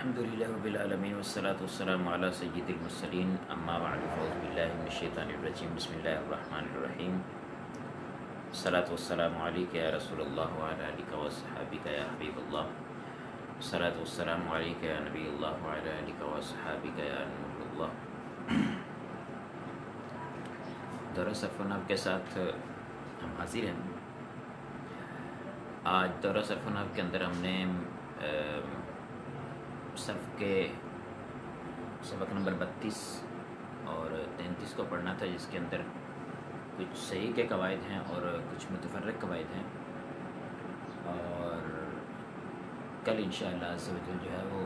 الحمدللہ رب العالمین والصلاة والسلام علی سید المرسلین اما بعد فاعوذ باللہ من الشیطان الرجیم بسم اللہ الرحمن الرحیم الصلاة والسلام علیک یا رسول اللہ وعلی آلک وصحابک یا حبیب اللہ الصلاة والسلام علیک یا نبی اللہ وعلی آلک وصحابک یا نور اللہ۔ دورہ صرف و نحو کے ساتھ ہم حاضر ہیں۔ آج دورہ صرف و نحو کے اندر ہم نے صرف کے سبق نمبر 32 اور 33 کو پڑھنا تھا، جس کے اندر کچھ صحیح کے قواعد ہیں اور کچھ متفرق قواعد ہیں، اور کل انشاءاللہ عز و جل جو ہے وہ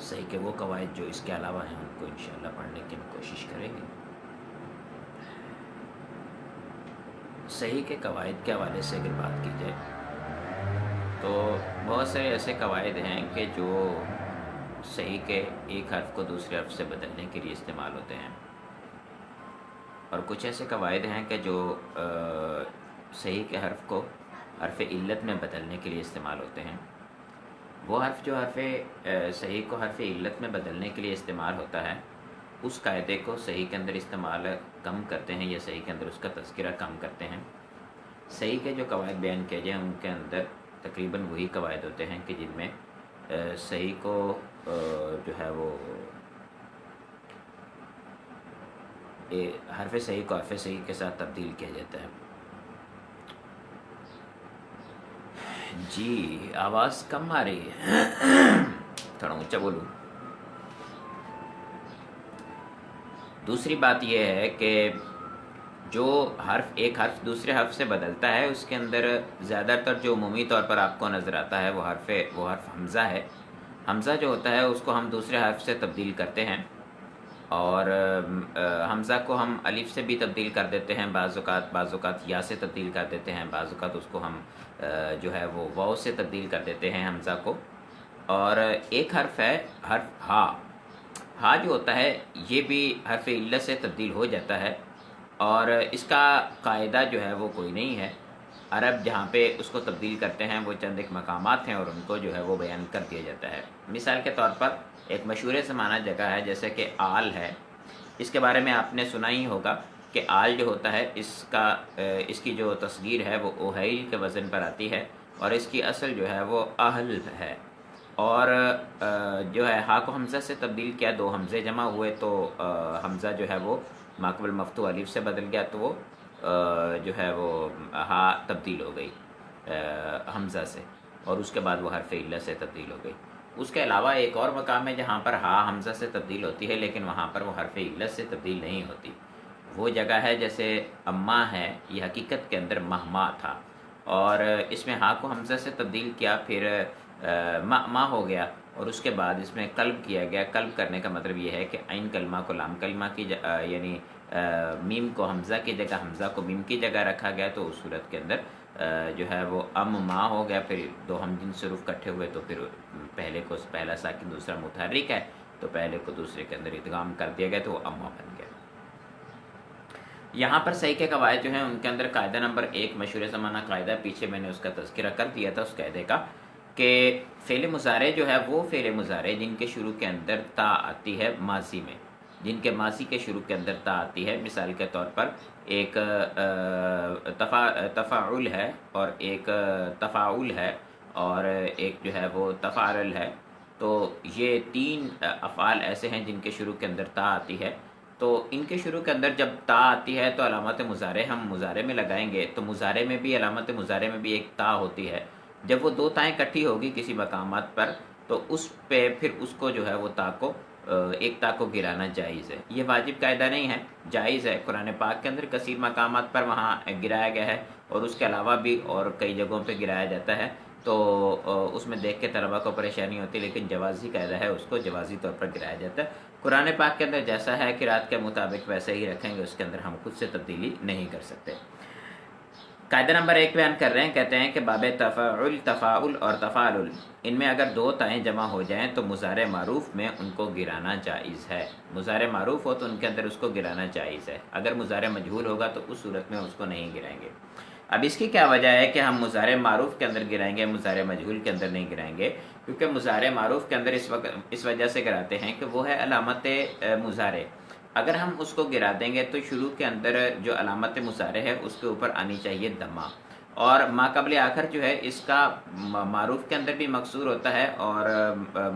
صحیح کے وہ قواعد جو اس کے علاوہ ہیں ان کو انشاءاللہ پڑھنے کی کوشش کریں گے۔ صحیح کے قواعد کے حوالے سے اگر بات کی جائے تو بہت سارے ایسے قواعد ہیں کہ جو صحیح کے ایک حرف کو دوسرے حرف سے بدلنے کے لیے استعمال ہوتے ہیں، اور کچھ ایسے قواعد ہیں کہ جو صحیح کے حرف کو حرف علت میں بدلنے کے لیے استعمال ہوتے ہیں۔ وہ حرف جو حرف صحیح کو حرف علت میں بدلنے کے لیے استعمال ہوتا ہے، اس قاعدے کو صحیح کے اندر استعمال کم کرتے ہیں یا صحیح کے اندر اس کا تذکرہ کم کرتے ہیں۔ صحیح کے جو قواعد بیان کیے جائیں ان کے اندر تقریباً وہی قواعد ہوتے ہیں کہ جن میں صحیح کو جو ہے وہ حرف صحیح کو حرف صحیح کے ساتھ تبدیل کیا جاتا ہے۔ جی آواز کم آ رہی ہے، تھوڑا اونچا بولوں۔ دوسری بات یہ ہے کہ جو ایک حرف دوسرے حرف سے بدلتا ہے، اس کے اندر زیادہ تر جو عمومی طور پر آپ کو نظر آتا ہے وہ حرف حمزہ ہے۔ حمزہ جو ہوتا ہے اس کو ہم دوسرے حرف سے تبدیل کرتے ہیں، اور حمزہ کو ہم الف سے بھی تبدیل کر دیتے ہیں، بعض اوقات یا سے تبدیل کر دیتے ہیں، بعض اوقات اس کو ہم جو ہے وہ واو سے تبدیل کر دیتے ہیں حمزہ کو۔ اور ایک حرف ہے حرف ہا جو ہوتا ہے یہ بھی حرف علت سے تبدیل ہو جاتا ہے، اور اس کا قاعدہ جو ہے وہ کوئی نہیں ہے۔ عرب جہاں پہ اس کو تبدیل کرتے ہیں وہ چند ایک مقامات ہیں اور ان کو جو ہے وہ بیان کر دیا جاتا ہے۔ مثال کے طور پر ایک مشہور زمانہ جگہ ہے جیسے کہ آل ہے، اس کے بارے میں آپ نے سنا ہی ہوگا کہ آل جو ہوتا ہے اس کی جو تصغیر ہے وہ اوہیل کے وزن پر آتی ہے، اور اس کی اصل جو ہے وہ اہل ہے، اور جو ہے ہا کو حمزہ سے تبدیل کیا، دو حمزے جمع ہوئے تو حمزہ جو ہے وہ ماقبل مفتوح الف سے بدل گیا، تو وہ جو ہے وہ ہا تبدیل ہو گئی حمزہ سے، اور اس کے بعد وہ حرف علت سے تبدیل ہو گئی۔ اس کے علاوہ ایک اور مقام ہے جہاں پر ہا حمزہ سے تبدیل ہوتی ہے، لیکن وہاں پر وہ حرف علت سے تبدیل نہیں ہوتی۔ وہ جگہ ہے جیسے اما ہے، یہ حقیقت کے اندر مہما تھا، اور اس میں ہا کو حمزہ سے تبدیل کیا، پھر ما ہو گیا، اور اس کے بعد اس میں قلب کیا گیا۔ قلب کرنے کا مطلب یہ ہے کہ عین کلمہ کو لام کلمہ کی یعنی میم کو حمزہ کی جگہ، حمزہ کو میم کی جگہ رکھا گیا، تو اس صورت کے اندر جو ہے وہ ما ہو گیا، پھر دو ہمجنس حروف اکٹھے ہوئے تو پھر پہلا ساکن دوسرا متحرک ہے، تو پہلے کو دوسرے کے اندر ادغام کر دیا گیا تو وہ اما بن گیا۔ یہاں پر صحیح کے قواعد جو ہیں ان کے اندر قاعدہ نمبر 1 مشہور زمانہ قاعدہ، پیچھے میں نے اس کا تذکرہ کر دیا تھا اس قاعدے کا، کہ فعل مضارع جو ہے وہ فعل مضارع جن کے شروع کے اندر تا آتی ہے ماضی میں، جن کے ماضی کے شروع کے اندر تا آتی ہے، مثال کے طور پر ایک تفاعل ہے، اور ایک تفاعل ہے، اور ایک جو ہے وہ تفاعل ہے، تو یہ 3 افعال ایسے ہیں جن کے شروع کے اندر تا آتی ہے۔ تو ان کے شروع کے اندر جب تا آتی ہے تو علامت مضارع ہم مضارع میں لگائیں گے، تو مضارع میں بھی علامت مضارع میں بھی ایک تا ہوتی ہے۔ جب وہ 2 تائیں اکٹھی ہوگی کسی مقامات پر تو اس پہ پھر اس کو جو ہے وہ ایک تا کو گرانا جائز ہے۔ یہ واجب قاعدہ نہیں ہے، جائز ہے۔ قرآن پاک کے اندر کثیر مقامات پر وہاں گرایا گیا ہے، اور اس کے علاوہ بھی اور کئی جگہوں پہ گرایا جاتا ہے، تو اس میں دیکھ کے طلبہ کو پریشانی ہوتی ہے، لیکن جوازی قاعدہ ہے، اس کو جوازی طور پر گرایا جاتا ہے۔ قرآن پاک کے اندر جیسا ہے قرات کے مطابق ویسے ہی رکھیں گے، اس کے اندر ہم خود سے تبدیلی نہیں کر سکتے۔ قاعدہ نمبر 1 بیان کر رہے ہیں، کہتے ہیں کہ باب تفاعل، تفاعل اور تفاعل، ان میں اگر 2 تائیں جمع ہو جائیں تو مضارع معروف میں ان کو گرانا جائز ہے۔ مضارع معروف ہو تو ان کے اندر اس کو گرانا جائز ہے، اگر مضارع مجہول ہوگا تو اس صورت میں اس کو نہیں گرائیں گے۔ اب اس کی کیا وجہ ہے کہ ہم مضارع معروف کے اندر گرائیں گے، مضارع مجہول کے اندر نہیں گرائیں گے؟ کیونکہ مضارع معروف کے اندر اس وجہ سے گراتے ہیں کہ وہ ہے علامت مضارع. اگر ہم اس کو گرا دیں گے تو شروع کے اندر جو علامت مضارع ہے اس کے اوپر آنی چاہیے دمہ، اور ما قبل آخر جو ہے اس کا معروف کے اندر بھی مکسور ہوتا ہے اور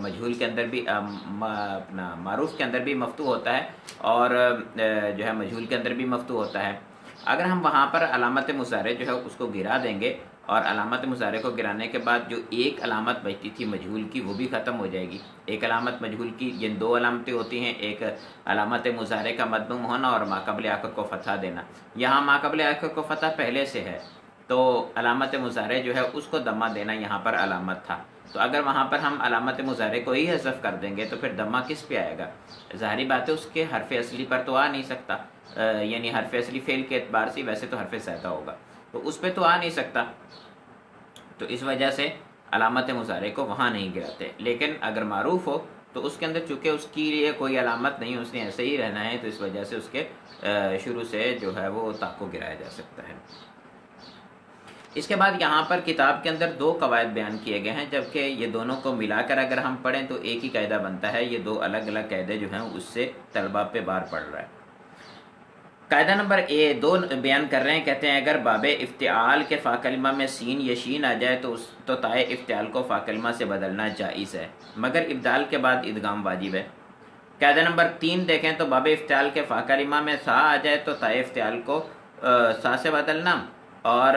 مجہول کے اندر بھی اپنا معروف کے اندر بھی مفتوح ہوتا ہے اور جو ہے مجہول کے اندر بھی مفتوح ہوتا ہے. اگر ہم وہاں پر علامت مضارع جو ہے اس کو گرا دیں گے، اور علامت مضارع کو گرانے کے بعد جو ایک علامت بچتی تھی مجہول کی وہ بھی ختم ہو جائے گی. ایک علامت مجہول کی، جن دو علامتیں ہوتی ہیں، ایک علامت مضارع کا مضموم ہونا اور ما قبل آخر کو فتحہ دینا. یہاں ما قبل آخر کو فتح پہلے سے ہے تو علامت مضارع جو ہے اس کو دمہ دینا یہاں پر علامت تھا. تو اگر وہاں پر ہم علامت مضارع کو ہی حذف کر دیں گے تو پھر دمہ کس پہ آئے گا؟ ظاہری بات ہے اس کے حرف اصلی پر تو آ نہیں سکتا، یعنی حرف اصلی فعل کے اعتبار سے ویسے تو حرف زائدہ ہوگا تو اس پہ تو آ نہیں سکتا. تو اس وجہ سے علامت مضارع کو وہاں نہیں گراتے. لیکن اگر معروف ہو تو اس کے اندر چونکہ اس کی لیے کوئی علامت نہیں، اس نے ایسے ہی رہنا ہے، تو اس وجہ سے اس کے شروع سے جو ہے وہ تا کو گرایا جا سکتا ہے. اس کے بعد یہاں پر کتاب کے اندر دو قواعد بیان کیے گئے ہیں، جبکہ یہ دونوں کو ملا کر اگر ہم پڑھیں تو ایک ہی قاعدہ بنتا ہے. یہ دو الگ الگ قاعدے جو ہیں اس سے طلبہ پہ بار پڑ رہا ہے. قاعدہ نمبر دو بیان کر رہے ہیں، کہتے ہیں اگر باب افتعال کے فا کلمہ میں سین یا شین آ جائے تو تائے افتعال کو فا کلمہ سے بدلنا جائز ہے، مگر ابدال کے بعد ادغام واجب ہے. قاعدہ نمبر 3 دیکھیں تو باب افتعال کے فا کلمہ میں سا آ جائے تو تائے افتعال کو سا سے بدلنا اور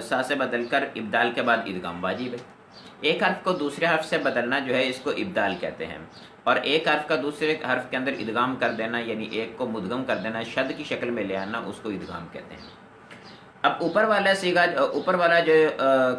سا سے بدل کر ابدال کے بعد ادغام واجب ہے. ایک حرف کو دوسرے حرف سے بدلنا جو ہے اس کو ابدال کہتے ہیں، اور ایک حرف کا دوسرے حرف کے اندر ادغام کر دینا یعنی ایک کو مدغم کر دینا، شد کی شکل میں لے آنا، اس کو ادغام کہتے ہیں. اب اوپر والا جو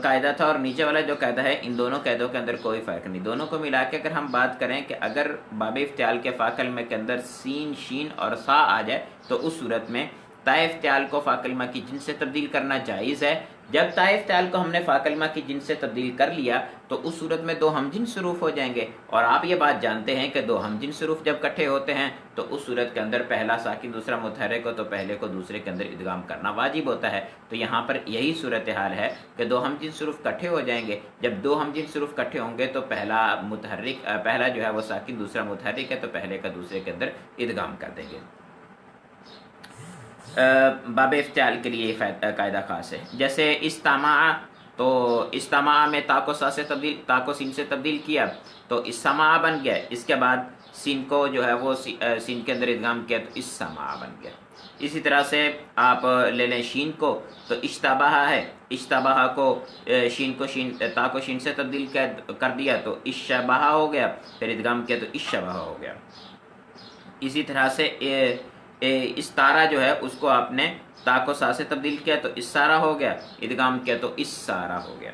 قاعدہ تھا اور نیچے والا جو قاعدہ ہے، ان دونوں قاعدوں کے اندر کوئی فرق نہیں. دونوں کو ملا کے اگر ہم بات کریں کہ اگر باب افتعال کے فا کلمے کے اندر سین شین اور سا آ جائے تو اس صورت میں تائے افتعال کو فا کلمہ کی جنس سے تبدیل کرنا جائز ہے. جب تائے افتعال کو ہم نے فا کلمہ کی جنس سے تبدیل کر لیا تو اس صورت میں دو ہم جنس حروف ہو جائیں گے، اور آپ یہ بات جانتے ہیں کہ دو ہم جنس حروف جب اکٹھے ہوتے ہیں تو اس صورت کے اندر پہلا ساکن دوسرا متحرک ہو تو پہلے کو دوسرے کے اندر ادغام کرنا واجب ہوتا ہے. تو یہاں پر یہی صورتحال ہے کہ دو ہم جنس حروف اکٹھے ہو جائیں گے. جب دو ہم جنس حروف اکٹھے ہوں گے تو پہلا جو ہے وہ ساکن دوسرا متحرک ہے تو پہلے کا دوسرے کے اندر ادغام کر دیں گے. باب افتعال کے لیے یہ قاعدہ خاص ہے. جیسے استماع، تو استماع میں تا کو سین سے تبدیل کیا تو استماع بن گیا. اس کے بعد سین کو جو ہے وہ سین کے اندر ادغام کیا تو استماع بن گیا. اسی طرح سے آپ لے لیں شین کو، تو اشتبہ ہے، اشتبہ کو تا کو شین سے تبدیل کر دیا تو اشبہ ہو گیا، پھر ادغام کیا تو اشبہ ہو گیا. اسی طرح سے استارہ جو ہے اس کو آپ نے تا کو سا سے تبدیل کیا تو اسارہ ہو گیا، ادغام کیا تو اسارہ ہو گیا.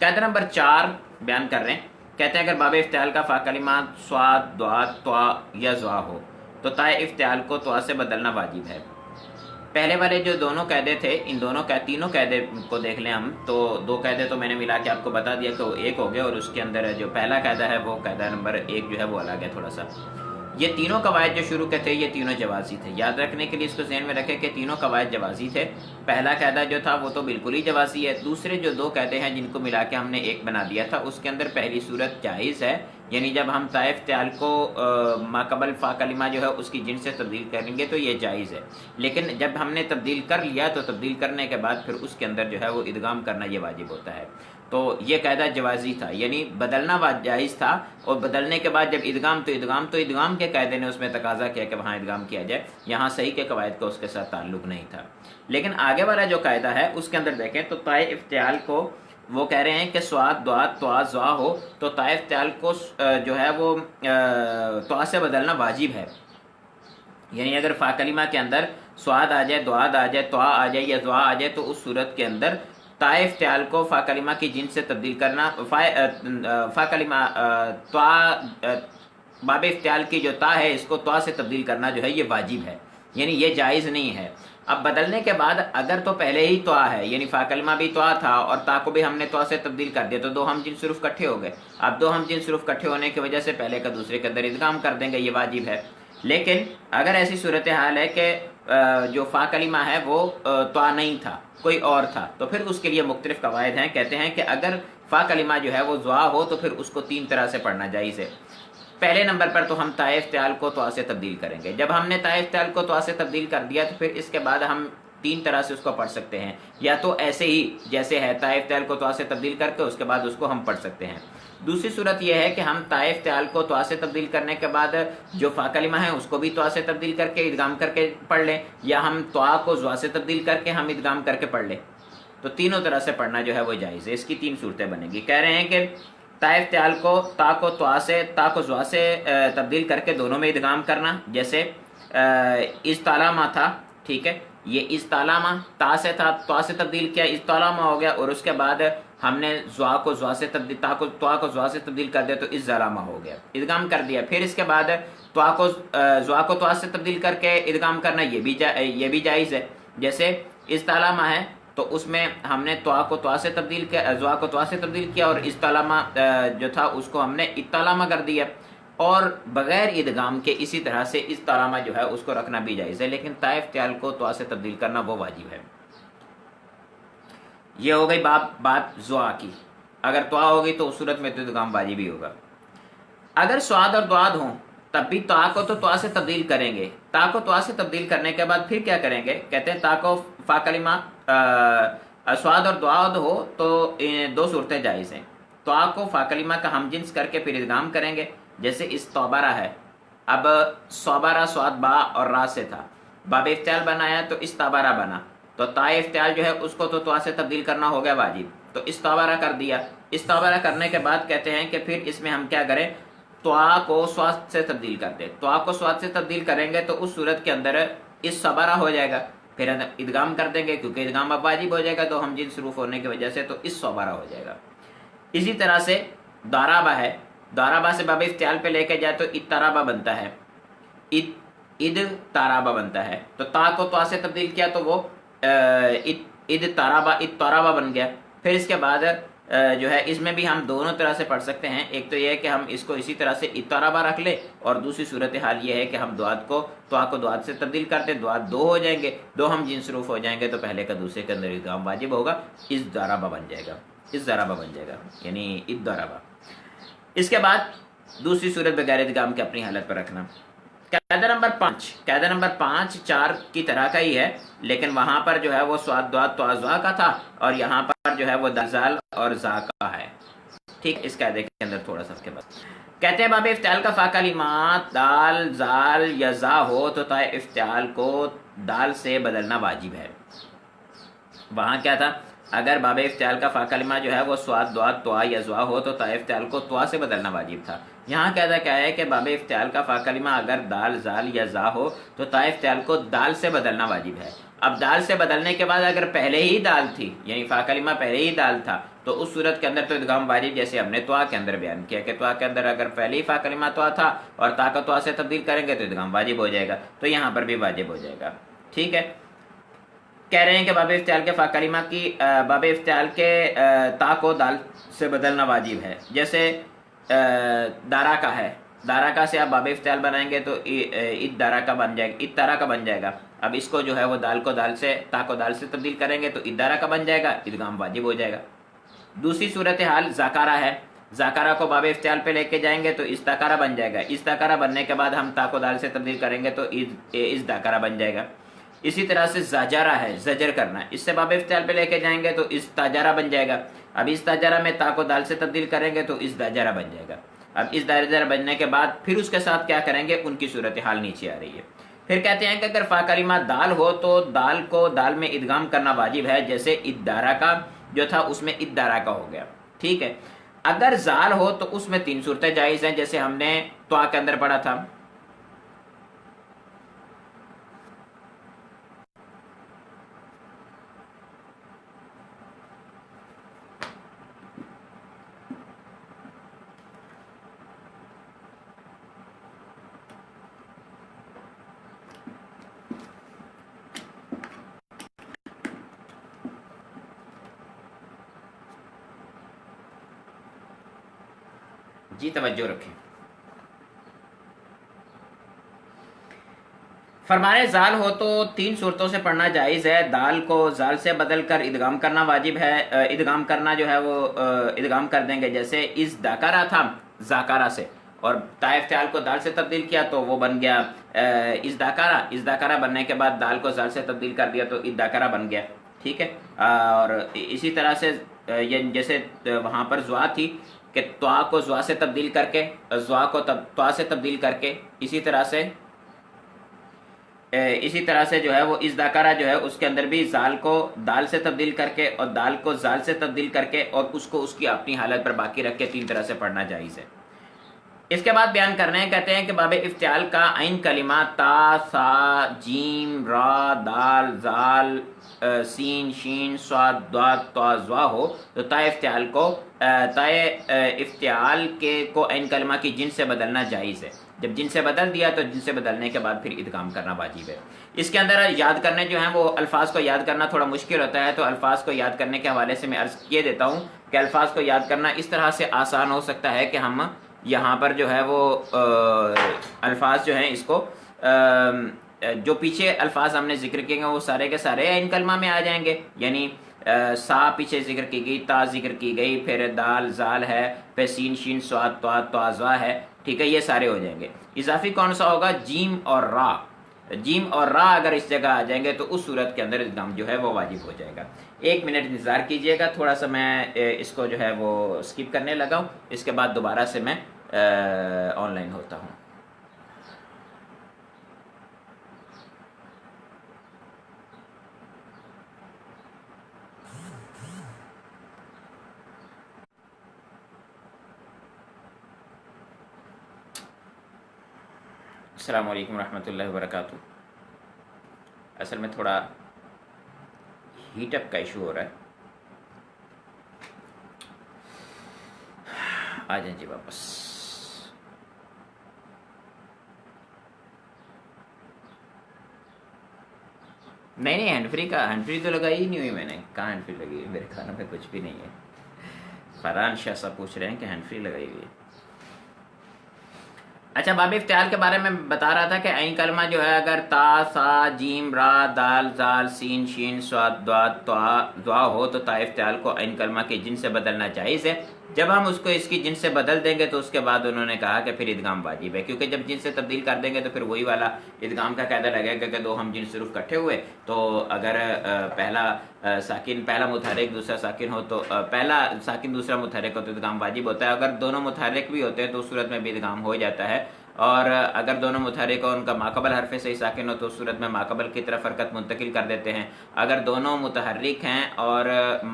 قاعدہ نمبر 4 بیان کر رہے ہیں، کہتے ہیں اگر باب افتعال کا فا کلمات صاد، ضاد، طا یا ظا ہو تو تائے افتعال کو طا سے بدلنا واجب ہے. پہلے والے جو دونوں قاعدے تھے، ان تینوں قاعدے کو دیکھ لیں ہم تو دو قاعدے تو میں نے ملا کے آپ کو بتا دیا کہ وہ ایک ہو گیا، اور اس کے اندر جو پہلا قاعدہ ہے وہ قاعدہ نمبر 1 جو ہے وہ الگ ہے تھوڑا سا. یہ تینوں قواعد جو شروع کے تھے یہ تینوں جوازی تھے. یاد رکھنے کے لیے اس کو ذہن میں رکھیں کہ تینوں قواعد جوازی تھے. پہلا قاعدہ جو تھا وہ تو بالکل ہی جوازی ہے. دوسرے جو دو قاعدے ہیں جن کو ملا کے ہم نے ایک بنا دیا تھا، اس کے اندر پہلی صورت جائز ہے، یعنی جب ہم تائے افتعال کو ما قبل فا کلمہ جو ہے اس کی جنس سے تبدیل کریں گے تو یہ جائز ہے. لیکن جب ہم نے تبدیل کر لیا تو تبدیل کرنے کے بعد پھر اس کے اندر جو ہے وہ ادغام کرنا یہ واجب ہوتا ہے. تو یہ قاعدہ جوازی تھا، یعنی بدلنا جائز تھا، اور بدلنے کے بعد جب ادغام کے قاعدے نے اس میں تقاضا کیا کہ وہاں ادغام کیا جائے. یہاں صحیح کے قواعد کا اس کے ساتھ تعلق نہیں تھا. لیکن آگے والا جو قاعدہ ہے اس کے اندر دیکھیں تو تائے افتعال کو وہ کہہ رہے ہیں کہ سواد، ضاد، طا، ظا ہو تو تائے افتعال کو جو ہے وہ طا سے بدلنا واجب ہے. یعنی اگر فا کلمہ کے اندر سواد آ جائے، ضاد آ جائے، طا آ جائے یا ظا آ جائے تو اس صورت کے اندر تائے افتعال کو فا کلمہ کی جنس سے تبدیل کرنا، فا کلمہ باب افتعال کی جو تا ہے اس کو طا سے تبدیل کرنا جو ہے یہ واجب ہے، یعنی یہ جائز نہیں ہے. اب بدلنے کے بعد اگر تو پہلے ہی طا ہے، یعنی فا کلمہ بھی طا تھا اور تا کو بھی ہم نے طا سے تبدیل کر دیا تو دو ہم جنس حروف اکٹھے ہو گئے. اب دو ہم جنس حروف اکٹھے ہونے کی وجہ سے پہلے کا دوسرے کے اندر ادغام کر دیں گے، یہ واجب ہے. لیکن اگر ایسی صورتحال ہے کہ جو فا کلمہ ہے وہ توا نہیں تھا، کوئی اور تھا، تو پھر اس کے لیے مختلف قواعد ہیں. کہتے ہیں کہ اگر فا کلمہ جو ہے وہ زوا ہو تو پھر اس کو 3 طرح سے پڑھنا جائز ہے. پہلے نمبر پر تو ہم تائے افتعال کو توا سے تبدیل کریں گے. جب ہم نے تائے افتعال کو توا سے تبدیل کر دیا تو پھر اس کے بعد ہم 3 طرح سے اس کو پڑھ سکتے ہیں. یا تو ایسے ہی جیسے ہے تائے افتعال کو توا سے تبدیل کر کے اس کے بعد اس کو ہم پڑھ سکتے ہیں. دوسری صورت یہ ہے کہ ہم تائے افتعال کو توا سے تبدیل کرنے کے بعد جو فا کلمہ ہے اس کو بھی توا سے تبدیل کر کے ادغام کر کے پڑھ لیں، یا ہم توا کو زوا سے تبدیل کر کے ہم ادغام کر کے پڑھ لیں. تو تینوں طرح سے پڑھنا جو ہے وہ جائز ہے. اس کی 3 صورتیں بنے گی. کہہ رہے ہیں کہ تا افتعال کو تا کو توا سے تا کو زوا سے تبدیل کر کے دونوں میں ادغام کرنا. جیسے استعلامہ تھا، ٹھیک ہے، یہ استعلامہ تا سے تھا، توا سے تبدیل کیا، استعلامہ ہو گیا، اور اس کے بعد ہم نے زوا کو زوا سے تبدیل تا کو توا کو زوا سے تبدیل کر دیا تو استعلامہ ہو گیا، ادغام کر دیا. پھر اس کے بعد توا کو زوا کو توا سے تبدیل کر کے ادغام کرنا یہ بھی جائز ہے. جیسے استعلامہ ہے تو اس میں ہم نے توا کو توا سے تبدیل کیا، زوا کو توا سے تبدیل کیا، اور استعلامہ جو تھا اس کو ہم نے استعلامہ کر دیا. اور بغیر ادغام کے اسی طرح سے استعلامہ جو ہے اس کو رکھنا بھی جائز ہے، لیکن تا افتعال کو توا سے تبدیل کرنا وہ واجب ہے. یہ ہو گئی بات زوا کی. اگر توا ہوگی تو اس صورت میں تو ادغام واجب ہی ہوگا. اگر سواد اور دواد ہوں تب بھی تا کو تو توا سے تبدیل کریں گے. تا کو توا سے تبدیل کرنے کے بعد پھر کیا کریں گے؟ کہتے ہیں تا کو فا کلمہ سواد اور دواد ہو تو 2 صورتیں جائز ہیں. توا کو فا کلمہ کا ہم جنس کر کے پھر ادغام کریں گے. جیسے استوبرہ ہے، اب صوبرہ سواد با اور را سے تھا، باب افتعال بنایا تو استابرہ بنا، تو تا افتعال جو ہے اس کو تو توا سے تبدیل کرنا ہو گیا واجب، تو استابرہ کر دیا. استابرہ کرنے کے بعد کہتے ہیں کہ پھر اس میں ہم کیا کریں؟ توا کو سواد سے تبدیل کر دیں. توا کو سواد سے تبدیل کریں گے تو اس صورت کے اندر اس صبرہ ہو جائے گا، پھر ادغام کر دیں گے کیونکہ ادغام اب واجب ہو جائے گا تو ہم جنس روف ہونے کی وجہ سے تو اس صبرہ ہو جائے گا. اسی طرح سے دارابہ ہے، دارابہ سے باب افتعال پہ لے کے جائے تو اترابہ بنتا ہے، اد تارابہ بنتا ہے. تو تا کو توا سے تبدیل کیا تو وہ اد تارابہ بن گیا. پھر اس کے بعد جو ہے اس میں بھی ہم دونوں طرح سے پڑھ سکتے ہیں. ایک تو یہ ہے کہ ہم اس کو اسی طرح سے اترابہ رکھ لیں، اور دوسری صورتحال یہ ہے کہ ہم دواد کو توا کو دواد سے تبدیل کرتے، دواد 2 ہو جائیں گے، 2 ہم جنس روف ہو جائیں گے تو پہلے کا دوسرے کے اندر ادغام واجب ہوگا، اس دارابہ بن جائے گا، اس دارابہ بن جائے گا، یعنی اد دارابہ. اس کے بعد دوسری صورت بغیر ادغام کے اپنی حالت پر رکھنا. قاعدہ نمبر 5، قاعدہ نمبر 5 4 کی طرح کا ہی ہے، لیکن وہاں پر جو ہے وہ سواد دواد تو ازوا کا تھا، اور یہاں پر جو ہے وہ دال اور زا کا ہے. ٹھیک، اس قاعدے کے اندر تھوڑا سا اس کے بعد کہتے ہیں باب افتعال کا فا کلمات دال زال یا زا ہو تو تا افتعال کو دال سے بدلنا واجب ہے. وہاں کیا تھا؟ اگر باب افتعال کا فا کلمہ جو ہے وہ سواد دواد توا یا زوا ہو تو تا افتعال کو توا سے بدلنا واجب تھا. یہاں قاعدہ کیا ہے کہ باب افتعال کا فا کلمہ اگر دال زال یا زا ہو تو تا افتعال کو دال سے بدلنا واجب ہے. اب دال سے بدلنے کے بعد اگر پہلے ہی دال تھی، یعنی فا کلمہ پہلے ہی دال تھا، تو اس صورت کے اندر تو ادغام واجب، جیسے ہم نے توا کے اندر بیان کیا کہ توا کے اندر اگر پہلے ہی فا کلمہ توا تھا اور تا کو توا سے تبدیل کریں گے تو ادغام واجب ہو جائے گا، تو یہاں پر بھی واجب ہو جائے گا. ٹھیک ہے، کہہ رہے ہیں کہ باب افتعال کے فا کلمہ کی باب افتعال کے تا کو دال سے بدلنا واجب ہے. جیسے دارا کا ہے، دارا کا سے آپ باب افتعال بنائیں گے تو اد دارا کا بن جائے گا، اد تارا کا بن جائے گا. اب اس کو جو ہے وہ دال کو دال سے تا کو دال سے تبدیل کریں گے تو اد دارا کا بن جائے گا، ادغام واجب ہو جائے گا. دوسری صورتحال زاکارہ ہے، زاکارہ کو باب افتعال پہ لے کے جائیں گے تو استاکارہ بن جائے گا. استاکارہ بننے کے بعد ہم تا کو دال سے تبدیل کریں گے تو از داکارہ بن جائے گا. اسی طرح سے زاجارہ ہے، زجر کرنا ہے، اس سے باب افتعال پہ لے کے جائیں گے تو اس تاجارہ بن جائے گا. اب اس تاجارہ میں تا کو دال سے تبدیل کریں گے تو اس داجارہ بن جائے گا. اب اس داجارہ بننے کے بعد پھر اس کے ساتھ کیا کریں گے، ان کی صورتحال نیچے آ رہی ہے. پھر کہتے ہیں کہ اگر فا کلمہ دال ہو تو دال کو دال میں ادغام کرنا واجب ہے. جیسے ادارہ کا جو تھا اس میں ادارہ کا ہو گیا. ٹھیک ہے، اگر زال ہو تو اس میں 3 صورتیں جائز ہیں، جیسے ہم نے توا کے اندر پڑھا تھا. جی توجہ رکھیں. فرمانے زال ہو تو 3 صورتوں سے پڑھنا جائز ہے. دال کو زال سے بدل کر ادغام کرنا واجب ہے. ادغام کرنا جو ہے وہ ادغام کر دیں گے. جیسے از داکارا تھا زاکارا سے, اور تا افتعال کو دال سے تبدیل کیا تو وہ بن گیا از داکارا. از داکارا بننے کے بعد دال کو زال سے تبدیل کر دیا تو اد داکارا بن گیا. ٹھیک ہے. اور اسی طرح سے جیسے وہاں پر زوا تھی کہ توا کو زوا سے تبدیل کر کے, زوا کو توا سے تبدیل کر کے, اسی طرح سے جو ہے وہ از داکارا جو ہے اس کے اندر بھی زال کو دال سے تبدیل کر کے اور دال کو زال سے تبدیل کر کے اور اس کو اس کی اپنی حالت پر باقی رکھ کے 3 طرح سے پڑھنا جائز ہے. اس کے بعد بیان کرنے ہیں, کہتے ہیں کہ باب افتعال کا عین کلمہ تا سا جیم را دال زال سین شین صاد ضاد طا زوا ہو تو تا افتعال کو عین کلمہ کی جن سے بدلنا جائز ہے. جب جن سے بدل دیا تو جن سے بدلنے کے بعد پھر ادغام کرنا واجب ہے. اس کے اندر یاد کرنے جو ہیں وہ الفاظ کو یاد کرنا تھوڑا مشکل ہوتا ہے, تو الفاظ کو یاد کرنے کے حوالے سے میں عرض کیے دیتا ہوں کہ الفاظ کو یاد کرنا اس طرح سے آسان ہو سکتا ہے کہ ہم یہاں پر جو ہے وہ الفاظ جو ہیں اس کو جو پیچھے الفاظ ہم نے ذکر کیے گے وہ سارے کے سارے عین کلمہ میں آ جائیں گے. یعنی سا پیچھے ذکر کی گئی, تا ذکر کی گئی, پھر دال زال ہے, پھر سین شین صاد طا طا زا ہے. ٹھیک ہے, یہ سارے ہو جائیں گے. اضافی کون سا ہوگا؟ جیم اور را. جیم اور را اگر اس جگہ آ جائیں گے تو اس صورت کے اندر ادغام جو ہے وہ واجب ہو جائے گا. 1 منٹ انتظار کیجئے گا, تھوڑا سا میں اس کو جو ہے وہ اسکپ کرنے لگا ہوں, اس کے بعد دوبارہ سے میں آن لائن ہوتا ہوں. السلام علیکم ورحمۃ اللہ وبرکاتہ. اصل میں تھوڑا ہیٹ اپ کا ایشو ہو رہا ہے. آ جائیں جی واپس. نہیں ہینڈ فری تو لگائی ہی نہیں ہوئی میں نے. کہاں ہینڈ فری لگی ہوئی؟ میرے کھانے میں کچھ بھی نہیں ہے. فرحان شاہ صاحب پوچھ رہے ہیں کہ ہینڈ فری لگائی ہوئی ہے. اچھا, باب افتعال کے بارے میں بتا رہا تھا کہ عین کلمہ جو ہے اگر تا سا جیم را دال زال سین شین صاد ضاد طا زوا ہو تو تا افتعال کو عین کلمہ کے جن سے بدلنا جائز ہے. جب ہم اس کو اس کی جن سے بدل دیں گے تو اس کے بعد انہوں نے کہا کہ پھر ادغام واجب ہے, کیونکہ جب جن سے تبدیل کر دیں گے تو پھر وہی والا ادغام کا قاعدہ لگے گا کہ 2 ہم جنس حروف اکٹھے ہوئے تو اگر پہلا متحرک دوسرا ساکن ہو تو پہلا ساکن دوسرا متحرک ہو تو ادغام واجب ہوتا ہے. اگر دونوں متحرک بھی ہوتے ہیں تو اس صورت میں بھی ادغام ہو جاتا ہے. اور اگر دونوں متحرک ہو ان کا ماقبل حرف صحیح ساکن ہو تو اس صورت میں ماقبل کی طرف حرکت منتقل کر دیتے ہیں. اگر دونوں متحرک ہیں اور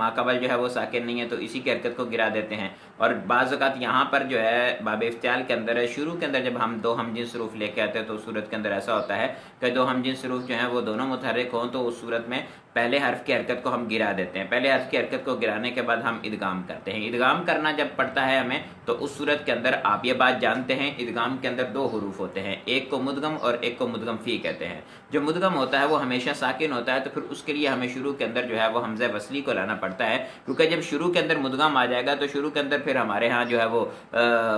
ماقبل جو ہے وہ ساکن نہیں ہے تو اسی کی حرکت کو گرا دیتے ہیں. اور بعض اوقات یہاں پر جو ہے باب افتعال کے اندر شروع کے اندر جب ہم 2 ہم جنس حروف لے کے آتے ہیں تو اس صورت کے اندر ایسا ہوتا ہے کہ 2 ہم جنس حروف جو ہیں وہ دونوں متحرک ہوں تو اس صورت میں پہلے حرف کی حرکت کو ہم گرا دیتے ہیں. پہلے حرف کی حرکت کو گرانے کے بعد ہم ادغام کرتے ہیں. ادغام کرنا جب پڑتا ہے ہمیں تو اس صورت کے اندر آپ یہ بات جانتے ہیں ادغام کے اندر 2 حروف ہوتے ہیں, ایک کو مدغم اور ایک کو مدغم فی کہتے ہیں. جو مدغم ہوتا ہے وہ ہمیشہ ساکن ہوتا ہے تو پھر اس کے لیے ہمیں شروع کے اندر جو ہے وہ حمزہ وصلی کو لانا پڑتا ہے, کیونکہ جب شروع کے اندر مدغم آ جائے گا تو شروع کے اندر پھر ہمارے ہاں جو ہے وہ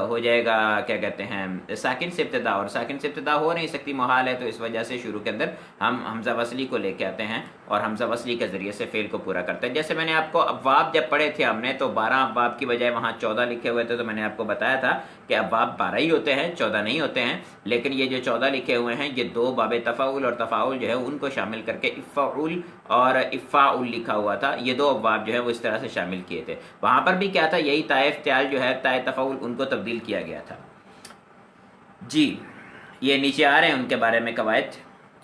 ہو جائے گا کیا کہتے ہیں ساکن سے ابتدا, اور ساکن سے ابتدا ہو نہیں سکتی, محال ہے. تو اس وجہ سے شروع کے اندر ہم حمزہ وصلی کو لے کے آتے ہیں اور حمزہ وصلی کے ذریعے سے فعل کو پورا کرتے ہیں. جیسے میں نے آپ کو ابواب جب پڑھے تھے ہم نے تو 12 ابواب کی بجائے وہاں 14 لکھے ہوئے تھے, تو میں نے آپ کو بتایا تھا کہ ابواب 12 ہی ہوتے ہیں, 14 نہیں ہوتے ہیں. لیکن یہ جو 14 لکھے ہوئے ہیں یہ 2 باب تفاعل اور تفاعل جو ہے ان کو شامل کر کے افعول اور افاعل لکھا ہوا تھا. یہ 2 ابواب جو ہے وہ اس طرح سے شامل کیے تھے. وہاں پر بھی کیا تھا, یہی تا افتعال جو ہے تا تفاعل ان کو تبدیل کیا گیا تھا. جی یہ نیچے آ رہے ہیں ان کے بارے میں قواعد.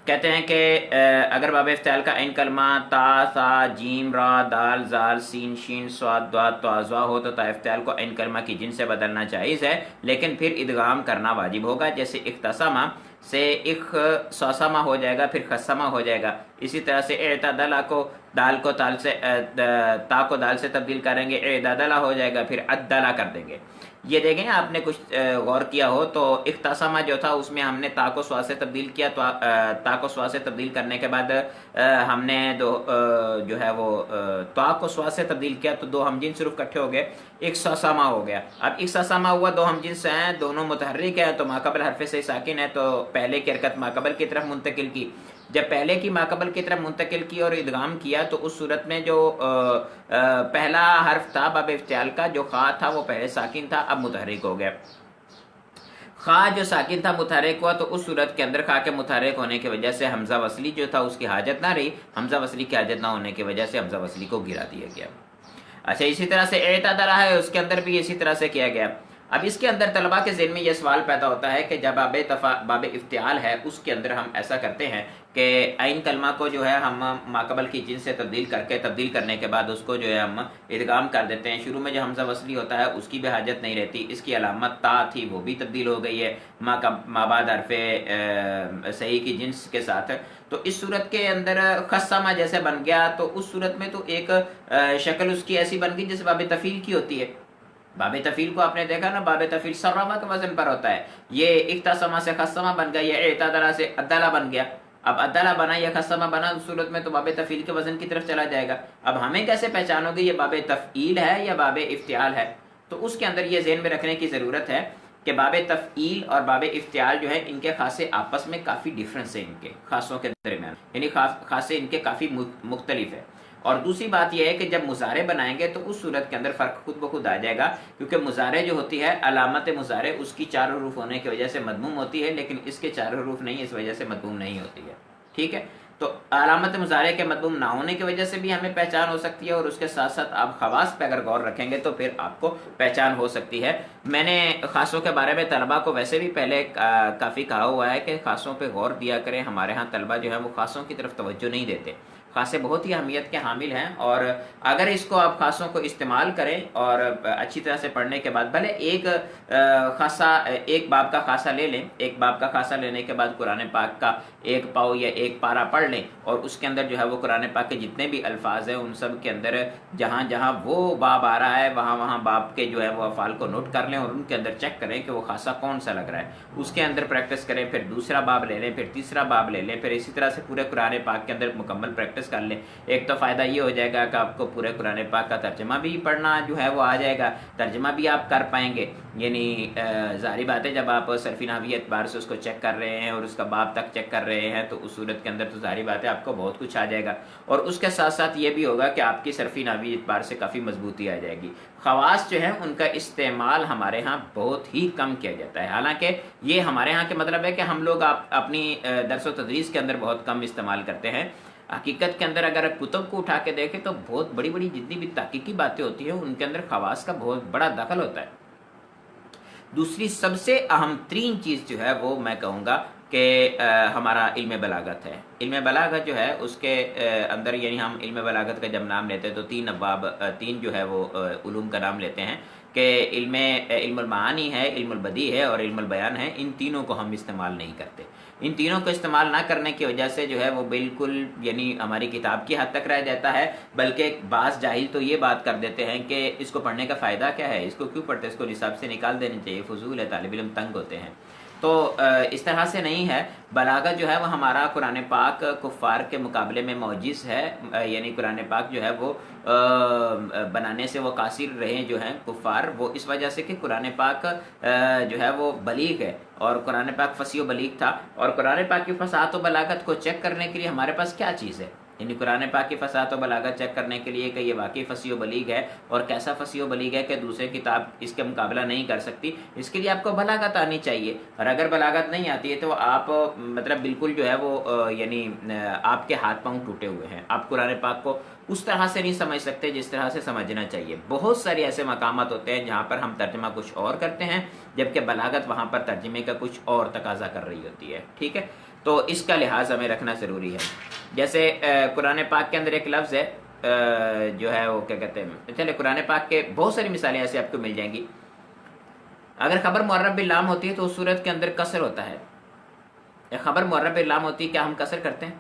کہتے ہیں کہ اگر باب افتعال کا عین کلمہ تا سا جیم را دال زال سین شین صاد ضاد طا زوا ہو تو تا افتعال کو عین کلمہ کی جن سے بدلنا جائز ہے, لیکن پھر ادغام کرنا واجب ہوگا. جیسے اختصمہ سے اخصصمہ ہو جائے گا, پھر خصمہ ہو جائے گا. اسی طرح سے اعتدلا کو دال کو تال سے تا کو دال سے تبدیل کریں گے, اعتدلا ہو جائے گا, پھر عدلا کر دیں گے. یہ دیکھیں آپ نے کچھ غور کیا ہو تو اختصامہ جو تھا اس میں ہم نے تا کو سوا سے تبدیل کیا، تو تا کو سوا سے تبدیل کرنے کے بعد ہم نے جو ہے وہ تا کو سوا سے تبدیل کیا تو دو ہم جنس حروف کٹھے ہو گئے، اختصامہ ہو گیا۔ اب اختصامہ ہوا، دو ہم جنس ہیں، دونوں متحرک ہے تو ماقبل حرف سے ساکن ہے، تو پہلے کی حرکت ماقبل کی طرف منتقل کی۔ جب پہلے کی ماقبل کی طرف منتقل کی اور ادغام کیا تو اس صورت میں جو پہلا حرف تھا باب افتعال کا، جو خا تھا وہ پہلے ساکن تھا، اب متحرک ہو گیا۔ خا جو ساکن تھا متحرک ہوا، تو اس صورت کے اندر خا کے متحرک ہونے کی وجہ سے حمزہ وصلی جو تھا اس کی حاجت نہ رہی، حمزہ وصلی کی حاجت نہ ہونے کی وجہ سے حمزہ وصلی کو گرا دیا گیا۔ اچھا، اسی طرح سے اعتدارا ہے، اس کے اندر بھی اسی طرح سے کیا گیا۔ اب اس کے اندر طلباء کے ذہن میں یہ سوال پیدا ہوتا ہے کہ جب باب افتعال ہے اس کے اندر ہم ایسا کرتے ہیں کہ عین کلمہ کو جو ہے ہم ماقبل کی جنس سے تبدیل کرنے کے بعد اس کو جو ہے ہم ادغام کر دیتے ہیں۔ شروع میں جو حمزہ وصلی ہوتا ہے اس کی بھی حاجت نہیں رہتی، اس کی علامت تا تھی وہ بھی تبدیل ہو گئی ہے مابعد حرف صحیح کی جنس کے ساتھ، تو اس صورت کے اندر خصامہ جیسے بن گیا، تو اس صورت میں تو ایک شکل اس کی ایسی بن گئی جیسے باب تفعیل کی ہوتی ہے۔ باب تفعیل کو آپ نے دیکھا نا، باب تفعیل صرفہ کے وزن پر ہوتا ہے، یہ اختصامہ سے خصامہ بن گیا، یہ اعتدارا سے عدالہ بن گیا۔ اب عدالہ بنا یا خصامہ بنا اس صورت میں تو باب تفعیل کے وزن کی طرف چلا جائے گا۔ اب ہمیں کیسے پہچانو گے یہ باب تفعیل ہے یا باب افتعال ہے؟ تو اس کے اندر یہ ذہن میں رکھنے کی ضرورت ہے کہ باب تفعیل اور باب افتعال جو ہے ان کے خاصے آپس میں کافی ڈیفرنس ہے، ان کے خاصوں کے درمیان، یعنی خاصے ان کے کافی مختلف ہے۔ اور دوسری بات یہ ہے کہ جب مضارع بنائیں گے تو اس صورت کے اندر فرق خود بخود آ جائے گا، کیونکہ مضارع جو ہوتی ہے علامت مضارع اس کی 4 حروف ہونے کی وجہ سے مضموم ہوتی ہے، لیکن اس کے 4 حروف نہیں، اس وجہ سے مضموم نہیں ہوتی ہے، ٹھیک ہے؟ تو علامت مضارع کے مضموم نہ ہونے کی وجہ سے بھی ہمیں پہچان ہو سکتی ہے، اور اس کے ساتھ ساتھ آپ خواص پہ اگر غور رکھیں گے تو پھر آپ کو پہچان ہو سکتی ہے۔ میں نے خاصوں کے بارے میں طلباء کو ویسے بھی پہلے کافی کہا ہوا ہے کہ خاصوں پہ غور دیا کریں، ہمارے ہاں طلباء جو ہے وہ خاصوں کی طرف توجہ نہیں دیتے۔ خاصے بہت ہی اہمیت کے حامل ہیں، اور اگر اس کو آپ خاصوں کو استعمال کریں اور اچھی طرح سے پڑھنے کے بعد بھلے ایک باب کا خاصہ لے لیں، ایک باب کا خاصہ لینے کے بعد قرآن پاک کا ایک پاؤ یا ایک پارہ پڑھ لیں، اور اس کے اندر جو ہے وہ قرآن پاک کے جتنے بھی الفاظ ہیں ان سب کے اندر جہاں جہاں وہ باب آ رہا ہے وہاں وہاں باب کے جو ہے وہ افعال کو نوٹ کر لیں، اور ان کے اندر چیک کریں کہ وہ خاصہ کون سا لگ رہا ہے، اس کے اندر پریکٹس کریں، پھر دوسرا باب لے لیں، پھر تیسرا باب لے لیں، پھر اسی طرح سے پورے قرآن پاک کے اندر مکمل پریکٹس کر لیں۔ ایک تو فائدہ یہ ہو جائے گا کہ آپ کو پورے قرآن پاک کا ترجمہ بھی پڑھنا جو ہے وہ آ جائے گا، ترجمہ بھی آپ کر پائیں گے، یعنی ظاہری بات ہے جب آپ صرفی نحوی اعتبار سے اس کو چیک کر رہے ہیں اور اس کا باب تک چیک کر رہے ہیں تو اس صورت کے اندر تو ظاہری بات ہے آپ کو بہت کچھ آ جائے گا، اور اس کے ساتھ ساتھ یہ بھی ہوگا کہ آپ کی صرفی نحوی اعتبار سے کافی مضبوطی آ جائے گی۔ خواص جو ہیں ان کا استعمال ہمارے ہاں بہت ہی کم کیا جاتا ہے، حالانکہ یہ ہمارے ہاں کے مطلب ہے کہ ہم لوگ اپنی درس و تدریس کے اندر بہت کم استعمال کرتے ہیں۔ حقیقت کے اندر اگر کتب کو اٹھا کے دیکھیں تو بہت بڑی بڑی جتنی بھی تحقیقی باتیں ہوتی ہیں ان کے اندر خواص کا بہت بڑا دخل ہوتا ہے۔ دوسری سب سے اہم ترین چیز جو ہے وہ میں کہوں گا کہ ہمارا علم بلاغت ہے۔ علم بلاغت جو ہے اس کے اندر، یعنی ہم علم بلاغت کا جب نام لیتے ہیں تو تین جو ہے وہ علوم کا نام لیتے ہیں کہ علم المعانی ہے، علم البدیع ہے اور علم البیان ہے۔ ان تینوں کو ہم استعمال نہیں کرتے۔ ان تینوں کو استعمال نہ کرنے کی وجہ سے جو ہے وہ بالکل یعنی ہماری کتاب کی حد تک رہ جاتا ہے، بلکہ بعض جاہل تو یہ بات کر دیتے ہیں کہ اس کو پڑھنے کا فائدہ کیا ہے، اس کو کیوں پڑھتے، اس کو نصاب سے نکال دینا چاہیے، فضول ہے، طالب علم تنگ ہوتے ہیں۔ تو اس طرح سے نہیں ہے۔ بلاغت جو ہے وہ ہمارا قرآن پاک کفار کے مقابلے میں معجز ہے، یعنی قرآن پاک جو ہے وہ بنانے سے وہ قاصر رہے جو ہیں کفار، وہ اس وجہ سے کہ قرآن پاک جو ہے وہ بلیغ ہے، اور قرآن پاک فصیح و بلیغ تھا، اور قرآن پاک کی فصاحت و بلاغت کو چیک کرنے کے لیے ہمارے پاس کیا چیز ہے، یعنی قرآن پاک کی فصاحت و بلاغت چیک کرنے کے لیے کہ یہ واقعی فصیح و بلیغ ہے اور کیسا فصیح و بلیغ ہے کہ دوسرے کتاب اس کے مقابلہ نہیں کر سکتی، اس کے لیے آپ کو بلاغت آنی چاہیے، اور اگر بلاغت نہیں آتی ہے تو آپ مطلب بالکل جو ہے وہ یعنی آپ کے ہاتھ پاؤں ٹوٹے ہوئے ہیں، آپ قرآن پاک کو اس طرح سے نہیں سمجھ سکتے جس طرح سے سمجھنا چاہیے۔ بہت سارے ایسے مقامات ہوتے ہیں جہاں پر ہم ترجمہ کچھ اور کرتے ہیں جبکہ بلاغت وہاں پر ترجمے کا کچھ اور تقاضا کر رہی ہوتی ہے، ٹھیک ہے؟ تو اس کا لحاظ ہمیں رکھنا ضروری ہے۔ جیسے قرآن پاک کے اندر ایک لفظ ہے جو ہے وہ کیا کہتے ہیں، چلے قرآن پاک کے بہت ساری مثالیں ایسے آپ کو مل جائیں گی۔ اگر خبر معرب باللام ہوتی ہے تو اس صورت کے اندر کسر ہوتا ہے۔ خبر معرب باللام ہوتی ہے، کیا ہم کسر کرتے ہیں؟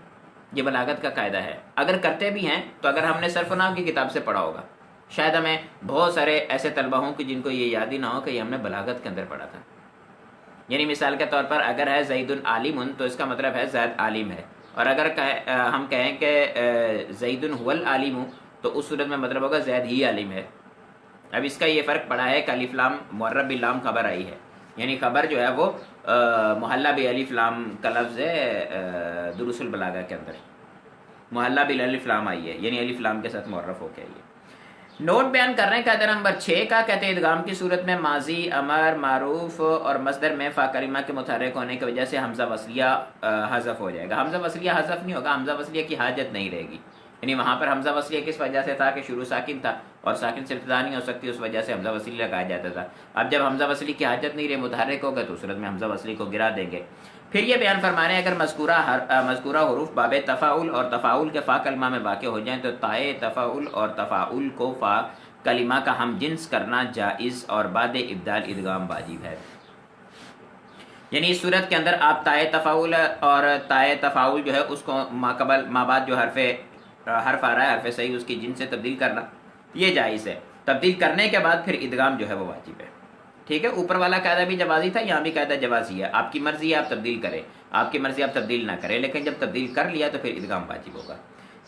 یہ بلاغت کا قاعدہ ہے۔ اگر کرتے بھی ہیں تو اگر ہم نے صرف و نحو کی کتاب سے پڑھا ہوگا، شاید ہمیں بہت سارے ایسے طلبہ ہوں کہ جن کو یہ یاد ہی نہ ہو کہ یہ ہم نے بلاغت کے اندر پڑھا تھا. یعنی مثال کے طور پر اگر ہے زید عالم تو اس کا مطلب ہے زید عالم ہے، اور اگر ہم کہیں کہ زید هو العالم تو اس صورت میں مطلب ہوگا زید ہی عالم ہے. اب اس کا یہ فرق پڑا ہے کہ الف لام معرب باللام خبر آئی ہے، یعنی خبر جو ہے وہ محلہ بالالف لام کا لفظ ہے دروس البلاغہ کے اندر، محلہ بالالف لام آئی ہے، یعنی الف لام کے ساتھ معرف ہو کے آئی ہے. نوٹ بیان کر رہے ہیں قاعدہ نمبر 6 کا، کہتے ہیں ادغام کی صورت میں ماضی، امر، معروف اور مصدر میں فا کلمہ کے متحرک ہونے کی وجہ سے حمزہ وصلیہ حذف ہو جائے گا. حمزہ وصلیہ حذف نہیں ہوگا، حمزہ وصلیہ کی حاجت نہیں رہے گی. یعنی وہاں پر حمزہ وصلیہ کس وجہ سے تھا کہ شروع ساکن تھا اور ساکن سے ابتدا نہیں ہو سکتی، اس وجہ سے حمزہ وصلی لگایا جاتا تھا. اب جب حمزہ وصلی کی حاجت نہیں رہی، متحرک ہوگا، تو اس صورت میں حمزہ وصلی کو گرا دیں گے. پھر یہ بیان فرما رہے ہیں اگر مذکورہ حروف باب تفاعل اور تفاعل کے فا کلمہ میں واقع ہو جائیں تو تائے تفاعل اور تفاعل کو فا کلمہ کا ہم جنس کرنا جائز اور بعد ابدال ادغام واجب ہے. یعنی اس صورت کے اندر آپ تائے تفاعل اور تائے تفاعل جو ہے اس کو ما بعد جو حرف آ رہا ہے حرف صحیح اس کی جنس سے تبدیل کرنا یہ جائز ہے. تبدیل کرنے کے بعد پھر ادغام جو ہے وہ واجب ہے. ٹھیک ہے، اوپر والا قاعدہ بھی جوازی تھا، یہاں بھی قاعدہ جوازی ہے. آپ کی مرضی ہے آپ تبدیل کریں، آپ کی مرضی آپ تبدیل نہ کریں، لیکن جب تبدیل کر لیا تو پھر ادغام واجب ہوگا.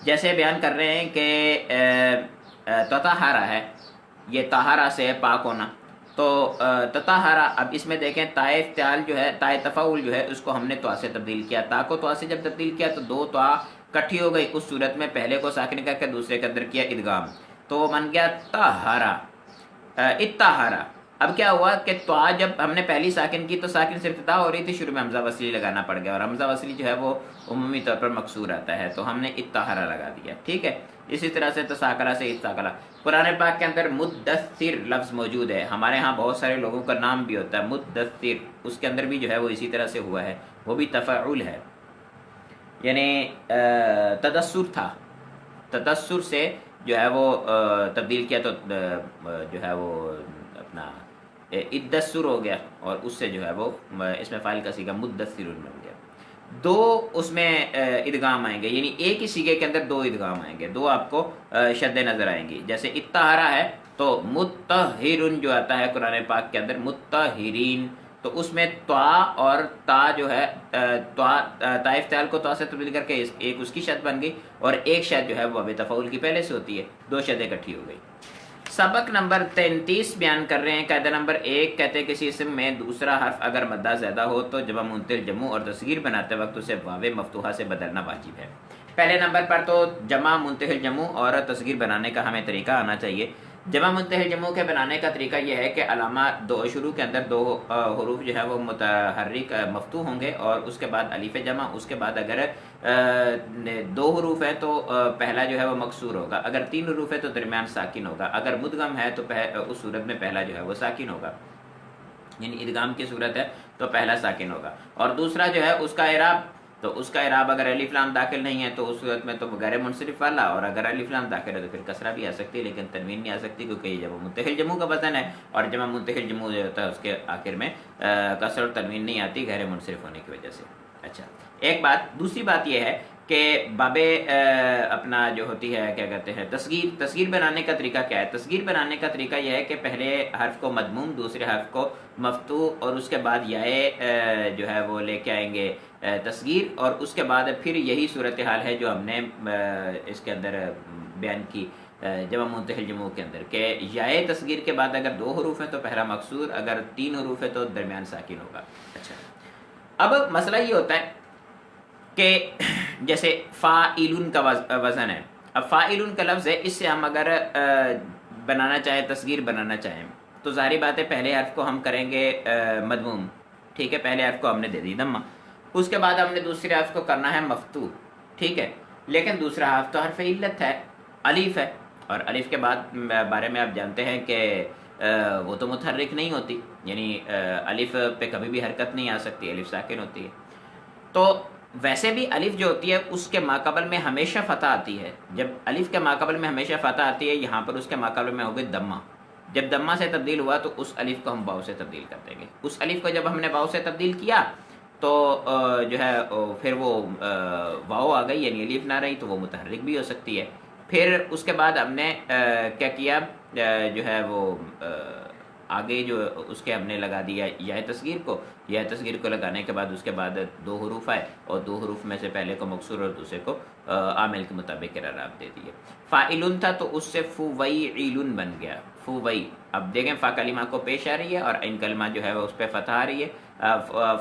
جیسے بیان کر رہے ہیں کہ تطہرا ہے، یہ طہارا سے پاک ہونا، تو تطہرا، اب اس میں دیکھیں تائے افتعال جو ہے، تائے تفاعل جو ہے اس کو ہم نے توا سے تبدیل کیا. تا کو توا سے جب تبدیل کیا تو دو توا کٹھی ہو گئی، اس صورت میں پہلے کو ساکن کر کے دوسرے کے اندر کیا ادغام، تو وہ بن گیا طہارا اتہارا. اب کیا ہوا کہ توا جب ہم نے پہلی ساکن کی تو ساکن سے ابتدا ہو رہی تھی، شروع میں حمزہ وصلی لگانا پڑ گیا، اور حمزہ وصلی جو ہے وہ عمومی طور پر مکسور آتا ہے، تو ہم نے اتہارا لگا دیا. ٹھیک ہے، اسی طرح سے تساکلا سے اتساکلا. قرآن پاک کے اندر مدثر لفظ موجود ہے، ہمارے ہاں بہت سارے لوگوں کا نام بھی ہوتا ہے مدثر، اس کے اندر بھی جو ہے وہ اسی طرح سے ہوا ہے، وہ بھی تفاعل ہے، یعنی تدثر تھا، تدثر سے جو ہے وہ تبدیل کیا تو جو ہے وہ اپنا ادثر ہو گیا، اور اس سے جو ہے وہ اس میں فاعل کا صیغہ مدثر بن گیا. دو اس میں ادغام آئیں گے، یعنی ایک ہی صیغے کے اندر دو ادغام آئیں گے، دو آپ کو شد نظر آئیں گی. جیسے اتہارا ہے تو متطہرن جو آتا ہے قرآن پاک کے اندر متطہرین، تو اس میں توا اور تا جو ہے تا افتعال کو تا سے تبدیل کر کے ایک اس کی شد بن گئی، اور ایک شد جو ہے وہ باب تفاعل کی پہلے سے ہوتی ہے، دو شدیں اکٹھی ہو گئی. سبق نمبر 33 بیان کر رہے ہیں. قاعدہ نمبر 1 کہتے ہیں کسی اسم میں دوسرا حرف اگر مدہ زیادہ ہو تو جمع منتقل جمع اور تصغیر بناتے وقت اسے واو مفتوحہ سے بدلنا واجب ہے. پہلے نمبر پر تو جمع منتقل جمع اور تصغیر بنانے کا ہمیں طریقہ آنا چاہیے. جمع منتقل جمع کے بنانے کا طریقہ یہ ہے کہ علامہ شروع کے اندر دو حروف جو ہے وہ متحرک مفتوح ہوں گے، اور اس کے بعد الف جمع، اس کے بعد اگر دو حروف ہے تو پہلا جو ہے وہ مکسور ہوگا، اگر تین حروف ہے تو درمیان ساکن ہوگا، اگر مدغم ہے تو اس صورت میں پہلا جو ہے وہ ساکن ہوگا، یعنی ادغام کی صورت ہے تو پہلا ساکن ہوگا. اور دوسرا جو ہے اس کا اعراب، تو اس کا اعراب اگر الف لام داخل نہیں ہے تو اس صورت میں تو غیر منصرف والا، اور اگر الف لام داخل ہے تو پھر کسرہ بھی آ سکتی ہے لیکن تنوین نہیں آ سکتی، کیونکہ یہ جمع منتقل جمع کا وزن ہے، اور جمع منتقل جمع جو ہوتا ہے اس کے آخر میں کسر اور تنوین نہیں آتی غیر منصرف ہونے کی وجہ سے. اچھا، ایک بات. دوسری بات یہ ہے کہ باب اپنا جو ہوتی ہے کیا کہتے ہیں تصغیر بنانے کا طریقہ کیا ہے. تصغیر بنانے کا طریقہ یہ ہے کہ پہلے حرف کو مضموم، دوسرے حرف کو مفتوح، اور اس کے بعد یائے جو ہے وہ لے کے آئیں گے تصغیر، اور اس کے بعد پھر یہی صورتحال ہے جو ہم نے اس کے اندر بیان کی جمع منتقل جمع کے اندر، کہ یائے تصغیر کے بعد اگر دو حروف ہیں تو پہلا مکسور، اگر تین حروف ہے تو درمیان ساکن ہوگا. اچھا، اب مسئلہ یہ ہوتا ہے کہ جیسے فاعلن کا وزن ہے، اب فاعلن کا لفظ ہے، اس سے ہم اگر بنانا چاہیں تصغیر بنانا چاہیں تو ظاہری بات ہے پہلے حرف کو ہم کریں گے مضموم. ٹھیک ہے، پہلے حرف کو ہم نے دے دی ضمہ، اس کے بعد ہم نے دوسرے حرف کو کرنا ہے مفتوح. ٹھیک ہے، لیکن دوسرا حرف تو حرف علت ہے، الف ہے، اور الف کے بعد بارے میں آپ جانتے ہیں کہ وہ تو متحرک نہیں ہوتی، یعنی الف پہ کبھی بھی حرکت نہیں آ سکتی، الف ساکن ہوتی ہے. تو ویسے بھی الف جو ہوتی ہے اس کے ماقبل میں ہمیشہ فتح آتی ہے. جب الف کے ماقبل میں ہمیشہ فتح آتی ہے، یہاں پر اس کے ماقبل میں ہوگی دمہ. جب دمہ سے تبدیل ہوا تو اس الف کو ہم واو سے تبدیل کر دیں گے. اس الف کو جب ہم نے واو سے تبدیل کیا تو جو ہے پھر وہ واو آ گئی، یعنی الف نہ رہی تو وہ متحرک بھی ہو سکتی ہے. پھر اس کے بعد ہم نے کیا کیا، جو ہے وہ آگے جو اس کے ہم نے لگا دیا یا تصغیر کو لگانے کے بعد اس کے بعد دو حروف آئے، اور دو حروف میں سے پہلے کو مکسور اور دوسرے کو عامل کے مطابق اعراب دے دیے۔ فاعلن تھا تو اس سے فویعلن بن گیا، فوی۔ اب دیکھیں فا کلمہ کو پیش آ رہی ہے اور عین کلمہ جو ہے وہ اس پہ فتح آ رہی ہے،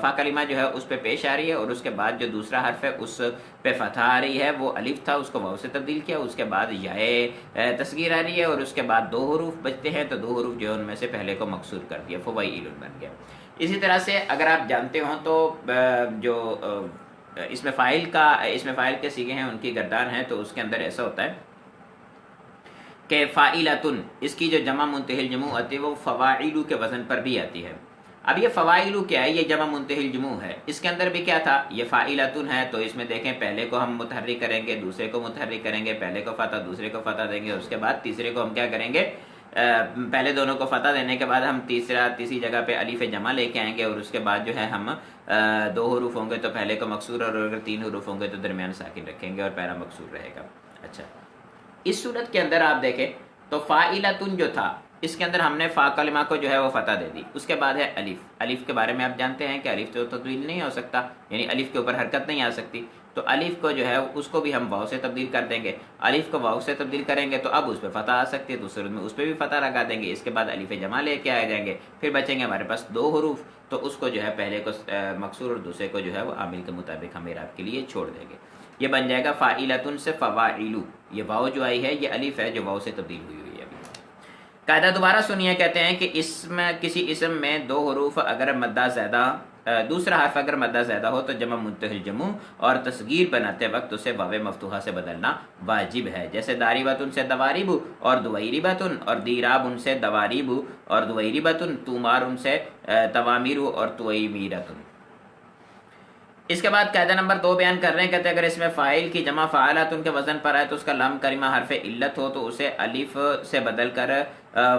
فا کلمہ جو ہے اس پہ پیش آ رہی ہے، اور اس کے بعد جو دوسرا حرف ہے اس پہ فتح آ رہی ہے، وہ الف تھا اس کو واو سے تبدیل کیا، اس کے بعد یا تصغیر آ رہی ہے، اور اس کے بعد دو حروف بچتے ہیں، تو دو حروف جو ہے ان میں سے پہلے کو مکسور کر دیا، فویعلن بن گیا۔ اسی طرح سے اگر آپ جانتے ہوں تو جو اس میں فاعل کے صیغے ہیں ان کی گردان ہے، تو اس کے اندر ایسا ہوتا ہے کہ فاعلتن، اس کی جو جمع منتہی الجموع آتی ہے وہ فواعل کے وزن پر بھی آتی ہے۔ اب یہ فواعل کیا ہے؟ یہ جمع منتہی الجموع ہے، اس کے اندر بھی کیا تھا؟ یہ فاعلتن ہے، تو اس میں دیکھیں پہلے کو ہم متحرک کریں گے، دوسرے کو متحرک کریں گے، پہلے کو فتح دوسرے کو فتح دیں گے، اس کے بعد تیسرے کو ہم کیا کریں گے؟ پہلے دونوں کو فتح دینے کے بعد ہم تیسری جگہ پہ الف جمع لے کے آئیں گے، اور اس کے بعد جو ہے ہم دو حروف ہوں گے تو پہلے کو مکسور، اور اگر تین حروف ہوں گے تو درمیان ساکن رکھیں گے اور پہلا مکسور رہے گا۔ اچھا، اس صورت کے اندر آپ دیکھیں تو فاعلتن جو تھا اس کے اندر ہم نے فا کلمہ کو جو ہے وہ فتح دے دی، اس کے بعد ہے الف کے بارے میں آپ جانتے ہیں کہ الف تو تبدیل نہیں ہو سکتا، یعنی الف کے اوپر حرکت نہیں آ سکتی، تو الف کو جو ہے اس کو بھی ہم واو سے تبدیل کر دیں گے، الف کو واو سے تبدیل کریں گے تو اب اس پہ فتح آ سکتی ہے، دوسرے میں اس پہ بھی فتح لگا دیں گے، اس کے بعد الف جمع لے کے آ جائیں گے، پھر بچیں گے ہمارے پاس دو حروف، تو اس کو جو ہے پہلے کو مکسور اور دوسرے کو جو ہے وہ عامل کے مطابق ہم اعراب کے لیے چھوڑ دیں گے۔ یہ بن جائے گا فاعلتن سے فواعل، یہ واو جو آئی ہے یہ الف ہے جو واو سے تبدیل ہوئی ہے۔ قاعدہ دوبارہ سنیے، کہتے ہیں کہ کسی اسم میں دو حروف اگر مدہ زیادہ، دوسرا حرف اگر مدہ زیادہ ہو تو جمع منتہی الجموع اور تصغیر بناتے وقت اسے واو مفتوحہ سے بدلنا واجب ہے، جیسے داریبتن سے دواریب اور دویریبتن، اور دیرابن سے دواریب اور دویریبتن، تومارن سے توامیر اور تویمیرتن۔ اس کے بعد قاعدہ نمبر 2 بیان کر رہے ہیں، کہتے ہیں اگر اس میں فاعل کی جمع فعالاتن کے وزن پر آئے تو اس کا لام کلمہ حرف علت ہو تو اسے الف سے بدل کر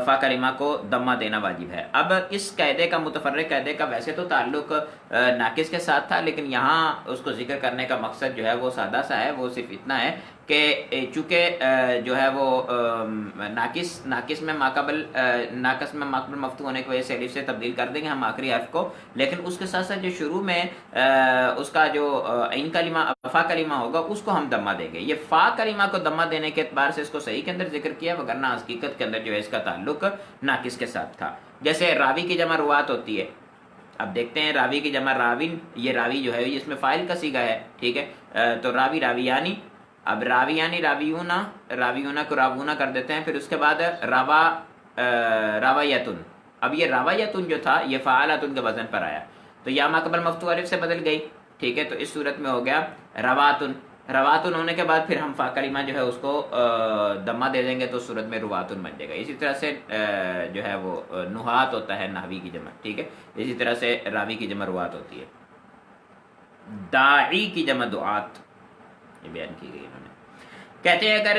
فا کلمہ کو ضمہ دینا واجب ہے۔ اب اس قاعدے کا متفرق قاعدے کا ویسے تو تعلق ناقص کے ساتھ تھا، لیکن یہاں اس کو ذکر کرنے کا مقصد جو ہے وہ سادہ سا ہے، وہ صرف اتنا ہے کہ چونکہ جو ہے وہ ناقص میں ماقبل مفتوح ہونے کی وجہ سے الف سے تبدیل کر دیں گے ہم آخری حرف کو، لیکن اس کے ساتھ ساتھ جو شروع میں اس کا جو عین کلمہ فا کلمہ ہوگا اس کو ہم ضمہ دیں گے۔ یہ فا کلمہ کو ضمہ دینے کے اعتبار سے اس کو صحیح کے اندر ذکر کیا، وگرنہ حقیقت کے اندر جو ہے اس کا تعلق ناقص کے ساتھ تھا۔ جیسے راوی کی جمع روات ہوتی ہے، اب دیکھتے ہیں راوی کی جمع راوین، یہ راوی جو ہے اس میں فاعل کا صیغہ ہے، ٹھیک ہے، تو راوی راویانی، اب راویانی راویونا کو راوونا کر دیتے ہیں، پھر اس کے بعد راویتن، اب یہ راویتن جو تھا یہ فعالتن کے وزن پر آیا تو یا ماقبل مفتوح الف سے بدل گئی، ٹھیک ہے، تو اس صورت میں ہو گیا رواتن ہونے کے بعد پھر ہم فا کلمہ جو ہے اس کو ضمہ دے دیں گے تو صورت میں رواتن بن جائے گا۔ اسی طرح سے جو ہے وہ نحات ہوتا ہے نحوی کی جمع، ٹھیک ہے، اسی طرح سے راوی کی جمع روات ہوتی ہے، داعی کی جمع دعات، یہ بیان کی گئی انہوں نے۔ کہتے ہیں اگر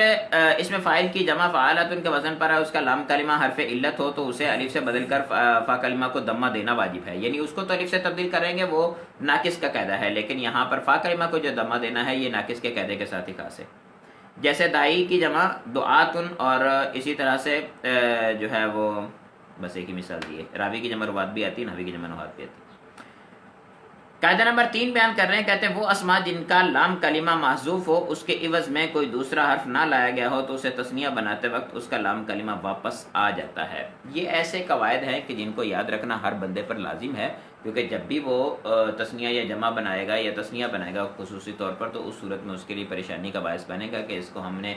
اس میں فاعل کی جمع فعالاتن کے وزن پر ہے، اس کا لام کلمہ حرف علت ہو تو اسے الف سے بدل کر فا کلمہ کو ضمہ دینا واجب ہے، یعنی اس کو تو الف سے تبدیل کریں گے وہ ناقص کا قاعدہ ہے، لیکن یہاں پر فا کلمہ کو جو ضمہ دینا ہے یہ ناقص کے قاعدے کے ساتھ ہی خاص ہے۔ جیسے دائی کی جمع دعاتن، اور اسی طرح سے جو ہے وہ بس ایک ہی مثال دی ہے، راوی کی جمع روات بھی آتی ہے، نحوی کی جمع نحات بھی آتی ہے۔ قاعدہ نمبر 3 بیان کر رہے ہیں، کہتے ہیں وہ اسماء جن کا لام کلمہ محذوف ہو، اس کے عوض میں کوئی دوسرا حرف نہ لایا گیا ہو تو اسے تثنیہ بناتے وقت اس کا لام کلمہ واپس آ جاتا ہے۔ یہ ایسے قواعد ہیں کہ جن کو یاد رکھنا ہر بندے پر لازم ہے، کیونکہ جب بھی وہ تثنیہ یا جمع بنائے گا یا تثنیہ بنائے گا خصوصی طور پر، تو اس صورت میں اس کے لیے پریشانی کا باعث بنے گا کہ اس کو ہم نے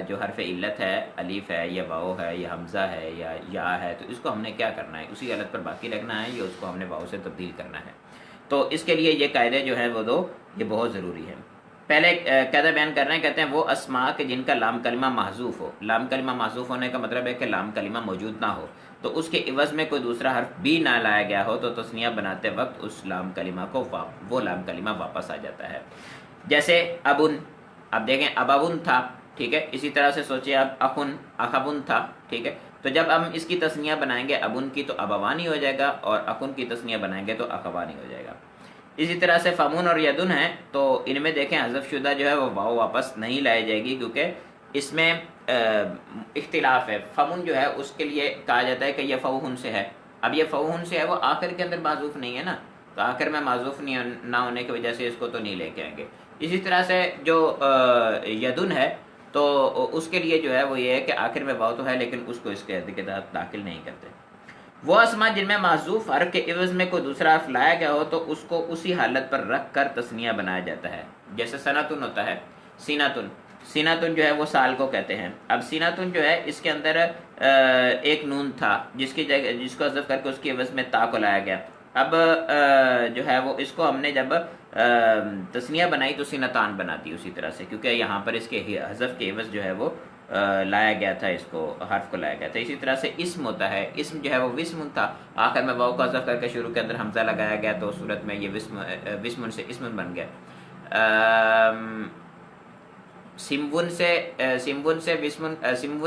جو حرف علت ہے، الف ہے یا واو ہے یا حمزہ ہے یا یا ہے، تو اس کو ہم نے کیا کرنا ہے، اسی حالت پر باقی رکھنا ہے یا اس کو ہم نے واو سے تبدیل کرنا ہے۔ تو اس کے لیے یہ قاعدے جو ہیں وہ یہ بہت ضروری ہیں۔ پہلے قاعدہ بیان کر رہے ہیں، کہتے ہیں وہ اسماء کے جن کا لام کلمہ محذوف ہو، لام کلمہ محذوف ہونے کا مطلب ہے کہ لام کلمہ موجود نہ ہو، تو اس کے عوض میں کوئی دوسرا حرف بھی نہ لایا گیا ہو تو تثنیہ بناتے وقت اس لام کلمہ کو وہ لام کلمہ واپس آ جاتا ہے۔ جیسے ابن، اب دیکھیں ابابن تھا، ٹھیک ہے، اسی طرح سے سوچیں اب اخن اخبن تھا، ٹھیک ہے، تو جب ہم اس کی تثنیہ بنائیں گے ابن کی تو ابوانی ہو جائے گا، اور اخن کی تثنیہ بنائیں گے تو اخوانی ہو جائے گا۔ اسی طرح سے فمون اور یدن ہیں، تو ان میں دیکھیں حذف شدہ جو ہے وہ واو واپس نہیں لائی جائے گی، کیونکہ اس میں اختلاف ہے. فمن جو ہے اس کے لیے کہا جاتا ہے کہ یہ فوہن سے ہے. اب یہ فوہن سے ہے وہ آخر کے اندر معذوف نہیں ہے نا، تو آخر میں معذوف نہیں نہ ہونے کی وجہ سے اس کو تو نہیں لے کے آئیں گے. اسی طرح سے جو یدن ہے تو اس کے لیے جو ہے وہ یہ ہے کہ آخر میں واو تو ہے لیکن اس کو اس کے تحت داخل نہیں کرتے. وہ اسما جن میں معذوف حرف کے عوض میں کوئی دوسرا حرف لایا گیا ہو تو اس کو اسی حالت پر رکھ کر تثنیہ بنایا جاتا ہے. جیسے سنتن ہوتا ہے، سیناتن. سیناتن جو ہے وہ سال کو کہتے ہیں. اب سیناتن جو ہے اس کے اندر ایک نون تھا جس کی جگہ جس کو حذف کر کے اس کی عوض میں تا کو لایا گیا. اب جو ہے وہ اس کو ہم نے جب تثنیہ بنائی تو سینتان بنا دی اسی طرح سے، کیونکہ یہاں پر اس کے حذف کے عوض جو ہے وہ لایا گیا تھا، اس کو حرف کو لایا گیا تھا. اسی طرح سے اسم ہوتا ہے، اسم جو ہے وہ وسم تھا، آخر میں واو کو حذف کر کے شروع کے اندر حمزہ لگایا گیا تو اس صورت میں یہ وسم سے اسم بن گیا. سمون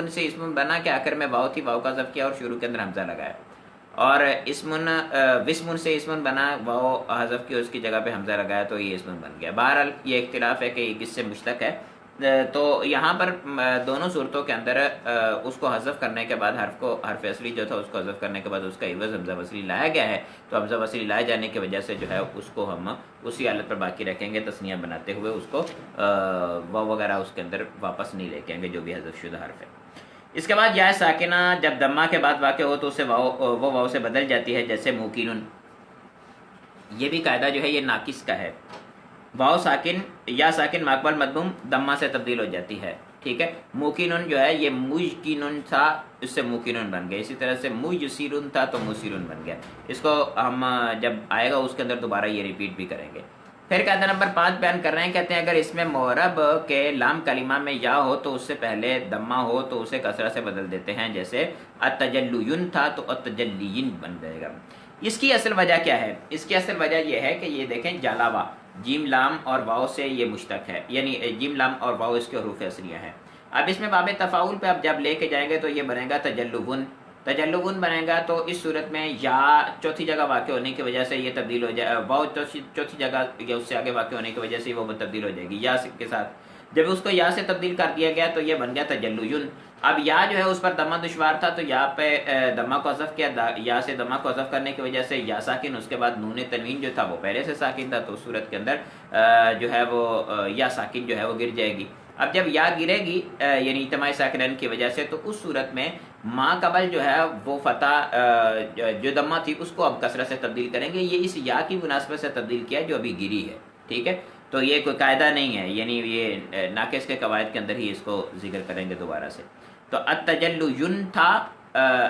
سے اسم بنا کہ آخر میں واو تھی، واو کا حذف کیا اور شروع کے اندر حمزہ لگایا. اور وسمن سے اسمن بنا، واو حذف کی اس کی جگہ پہ حمزہ لگایا تو یہ اسمن بن گیا. بہرحال یہ اختلاف ہے کہ یہ کس سے مشتق ہے. تو یہاں پر دونوں صورتوں کے اندر اس کو حذف کرنے کے بعد حرف اصلی جو تھا اس کو حذف کرنے کے بعد اس کا عوض حمزہ وصلی لایا گیا ہے. تو حمزہ وصلی لائے جانے کی وجہ سے جو ہے اس کو ہم اسی حالت پر باقی رکھیں گے، تثنیہ بناتے ہوئے اس کو واو وغیرہ اس کے اندر واپس نہیں لے کے آئیں گے جو بھی حذف شدہ حرف ہے. اس کے بعد یا ساکنہ جب دمہ کے بعد واقع ہو تو اسے وہ واو سے بدل جاتی ہے، جیسے موقینن. یہ بھی قاعدہ جو ہے یہ ناقص کا ہے. واو ساکن یا ساکن ماقبل مدموم دمہ سے تبدیل ہو جاتی ہے. ٹھیک ہے. موقینن جو ہے یہ مجکنن تھا، اس سے موقینن بن گیا. اسی طرح سے مجسرن تھا تو مسرن بن گیا. اس کو ہم جب آئے گا اس کے اندر دوبارہ یہ ریپیٹ بھی کریں گے. پھر قاعدہ نمبر 5 بیان کر رہے ہیں. کہتے ہیں اگر اس میں معرب کے لام کلمہ میں یا ہو تو اس سے پہلے دمہ ہو تو اسے کسرہ سے بدل دیتے ہیں. جیسے التجلین تھا تو التجلین بن جائے گا. اس کی اصل وجہ کیا ہے؟ اس کی اصل وجہ یہ ہے کہ یہ دیکھیں جالاوا جیم لام اور واو سے یہ مشتق ہے، یعنی جیم لام اور واو اس کے حروف اصلیہ ہیں. اب اس میں باب تفاعل پہ اب جب لے کے جائیں گے تو یہ بنے گا تجلون بنے گا. تو اس صورت میں یا چوتھی جگہ واقع ہونے کی وجہ سے یہ تبدیل ہو جائے، واو چوتھی جگہ یا اس سے آگے واقع ہونے کی وجہ سے وہ تبدیل ہو جائے گی یا کے ساتھ. جب اس کو یا سے تبدیل کر دیا گیا تو یہ بن گیا تجلون. اب یا جو ہے اس پر دمہ دشوار تھا تو یا پہ دمہ کو حذف کیا، یا سے دمہ کو حذف کرنے کی وجہ سے یا ساکن، اس کے بعد نون تنوین جو تھا وہ پہلے سے ساکن تھا تو اس صورت کے اندر جو ہے وہ یا ساکن جو ہے وہ گر جائے گی. اب جب یا گرے گی یعنی اجتماع ساکنین کی وجہ سے تو اس صورت میں ما قبل جو ہے وہ فتح جو دمہ تھی اس کو اب کسرہ سے تبدیل کریں گے. یہ اس یا کی مناسبت سے تبدیل کیا جو ابھی گری ہے. ٹھیک ہے. تو یہ کوئی قاعدہ نہیں ہے، یعنی یہ ناقص کے قواعد کے اندر ہی اس کو ذکر کریں گے دوبارہ سے. تو التجلون تھا،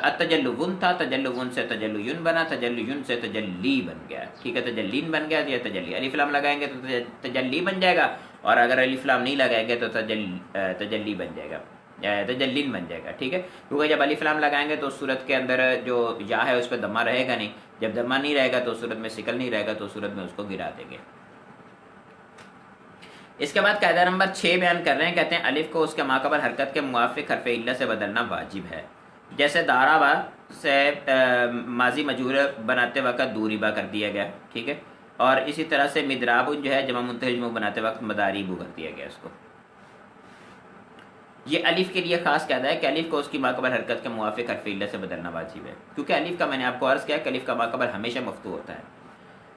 التجلون تھا، تجلون سے تجلون بنا، تجلون سے تجلی بن گیا. ٹھیک ہے. تجلین بن گیا یا تجلی. الف لام لگائیں گے تو تجلی بن جائے گا، اور اگر الف لام نہیں لگائیں گے تو تجلی بن جائے گا، تجلین بن جائے گا. ٹھیک ہے. کیونکہ جب الف لام لگائیں گے تو اس صورت کے اندر جو یا ہے اس پہ دمہ رہے گا نہیں. جب دمہ نہیں رہے گا تو اس صورت میں سکل نہیں رہے گا تو اس صورت میں اس کو گرا دیں گے. اس کے بعد قاعدہ نمبر 6 بیان کر رہے ہیں. کہتے ہیں الف کو اس کے ماقبل حرکت کے موافق حرف علہ سے بدلنا واجب ہے. جیسے دارابا سے ماضی مجہور بناتے وقت دوریبا کر دیا گیا. ٹھیک ہے. اور اسی طرح سے مدراب جو ہے جمع منتہی جمع بناتے وقت مداریبو کر دیا گیا اس کو. یہ الف کے لیے خاص قاعدہ ہے کہ الف کو اس کی ماقبل حرکت کے موافق حرف علہ سے بدلنا واجب ہے، کیونکہ الف کا میں نے آپ کو عرض کیا کہ الف کا ماقبل ہمیشہ مفتوح ہوتا ہے.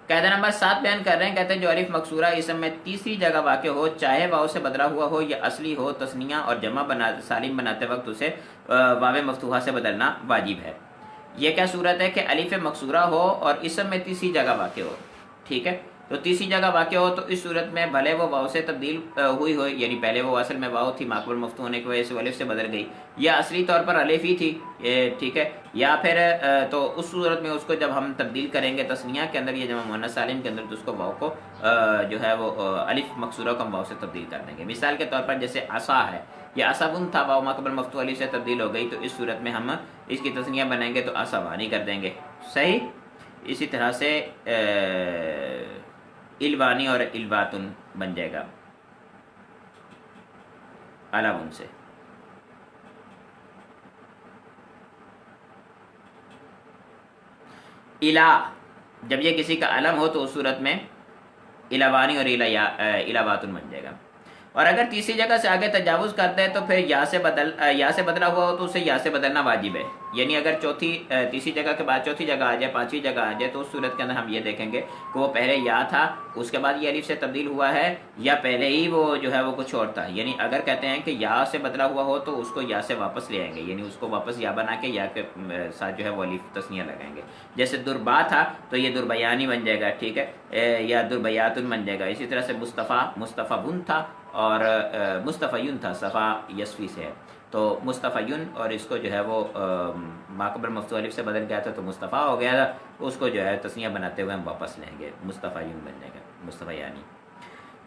قاعدہ نمبر 7 بیان کر رہے ہیں. کہتے ہیں جو الف مکسورہ اسم میں تیسری جگہ واقع ہو، چاہے واو سے بدلا ہوا ہو یا اصلی ہو، تثنیہ اور جمع سالم بناتے وقت اسے واو مفتوحہ سے بدلنا واجب ہے. یہ کیا صورت ہے کہ الف مکسورہ ہو اور اسم میں تیسری جگہ واقع ہو. ٹھیک ہے. تو تیسری جگہ واقع ہو تو اس صورت میں بھلے وہ واو سے تبدیل ہوئی ہو، یعنی پہلے وہ اصل میں واو تھی، ماقبل مفتوح ہونے کی وجہ سے الف سے بدل گئی، یا اصلی طور پر الف ہی تھی. ٹھیک ہے. یا پھر تو اس صورت میں اس کو جب ہم تبدیل کریں گے تثنیہ کے اندر یا جمع مؤنث سالم کے اندر تو اس کو واو کو جو ہے وہ الف مکسورہ کو ہم واو سے تبدیل کر دیں گے. مثال کے طور پر جیسے عصا ہے، یہ عصبن تھا، واو ماقبل مفتوح الف سے تبدیل ہو گئی تو اس صورت میں ہم اس کی تثنیہ بنائیں گے تو عصبانی کر دیں گے. صحیح. اسی طرح سے الوانی اور الواتن بن جائے گا علم سے. الہ جب یہ کسی کا علم ہو تو اس صورت میں الوانی اور الواتن بن جائے گا. اور اگر تیسری جگہ سے آگے تجاوز کرتے ہیں تو پھر یا سے بدلا ہوا ہو تو اسے یا سے بدلنا واجب ہے. یعنی اگر تیسری جگہ کے بعد چوتھی جگہ آ جائے، پانچویں جگہ آ جائے، تو اس صورت کے اندر ہم یہ دیکھیں گے کہ وہ پہلے یا تھا، اس کے بعد یہ الف سے تبدیل ہوا ہے، یا پہلے ہی وہ جو ہے وہ کچھ اور تھا. یعنی اگر کہتے ہیں کہ یا سے بدلا ہوا ہو تو اس کو یا سے واپس لے آئیں گے، یعنی اس کو واپس یا بنا کے یا کے ساتھ جو ہے وہ الف تثنیہ لگائیں گے. جیسے دربا تھا تو یہ دربیانی بن جائے گا، ٹھیک ہے، یا دربیاتن بن جائے گا. اسی طرح سے مصطفیٰ بن تھا، اور مصطفیون تھا، صفا یسفی سے ہے تو مصطفیون، اور اس کو جو ہے وہ ماقبل مفتوح الف سے بدل گیا تھا تو مصطفیٰ ہو گیا تھا، اس کو جو ہے تسنیہ بناتے ہوئے ہم واپس لیں گے، مصطفیون بن جائے گا، مصطفیانی.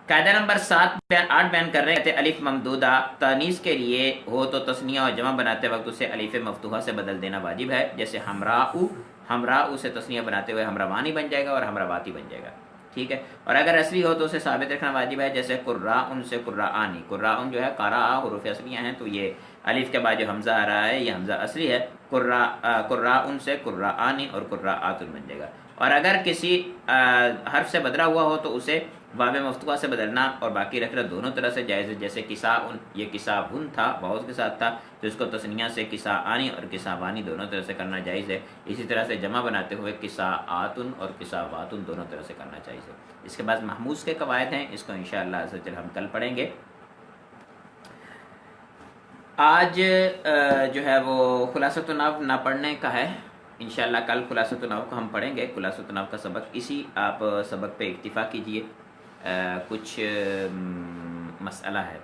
قاعدہ نمبر 8 بیان کر رہے تھے الف ممدودہ تانیث کے لیے ہو تو تسنیہ اور جمع بناتے وقت اسے الف مفتوحہ سے بدل دینا واجب ہے. جیسے ہمراء سے تسنیہ بناتے ہوئے ہمروانی بن جائے گا اور ہمرواتی بن جائے گا، ٹھیک ہے. اور اگر اصلی ہو تو اسے ثابت رکھنا واجب ہے. جیسے قراءن سے قراءانی، قراءن جو ہے قراء حروف اصلیاں ہیں تو یہ الف کے بعد جو حمزہ آ رہا ہے یہ حمزہ اصلی ہے. قراءن سے قراءانی اور قراءاتن بن جائے گا. اور اگر کسی حرف سے بدلا ہوا ہو تو اسے واو مفتوحہ سے بدلنا اور باقی رکھنا دونوں طرح سے جائز ہے. جیسے کساءن، یہ کساءن تھا، واؤ کے ساتھ تھا تو اس کو تثنیہ سے کساءانی اور کساوانی دونوں طرح سے کرنا جائز ہے. اسی طرح سے جمع بناتے ہوئے کساءاتن اور کساواتن دونوں طرح سے کرنا جائز ہے. اس کے بعد محموز کے قواعد ہیں، اس کو انشاءاللہ عز و جل ہم کل پڑھیں گے. آج جو ہے وہ خلاصۃ النحو نہ پڑھنے کا ہے، انشاءاللہ کل خلاصۃ النحو کو ہم پڑھیں گے. خلاصۃ النحو کا سبق اسی آپ سبق پہ اکتفا کیجئے. کچھ مسئلہ ہے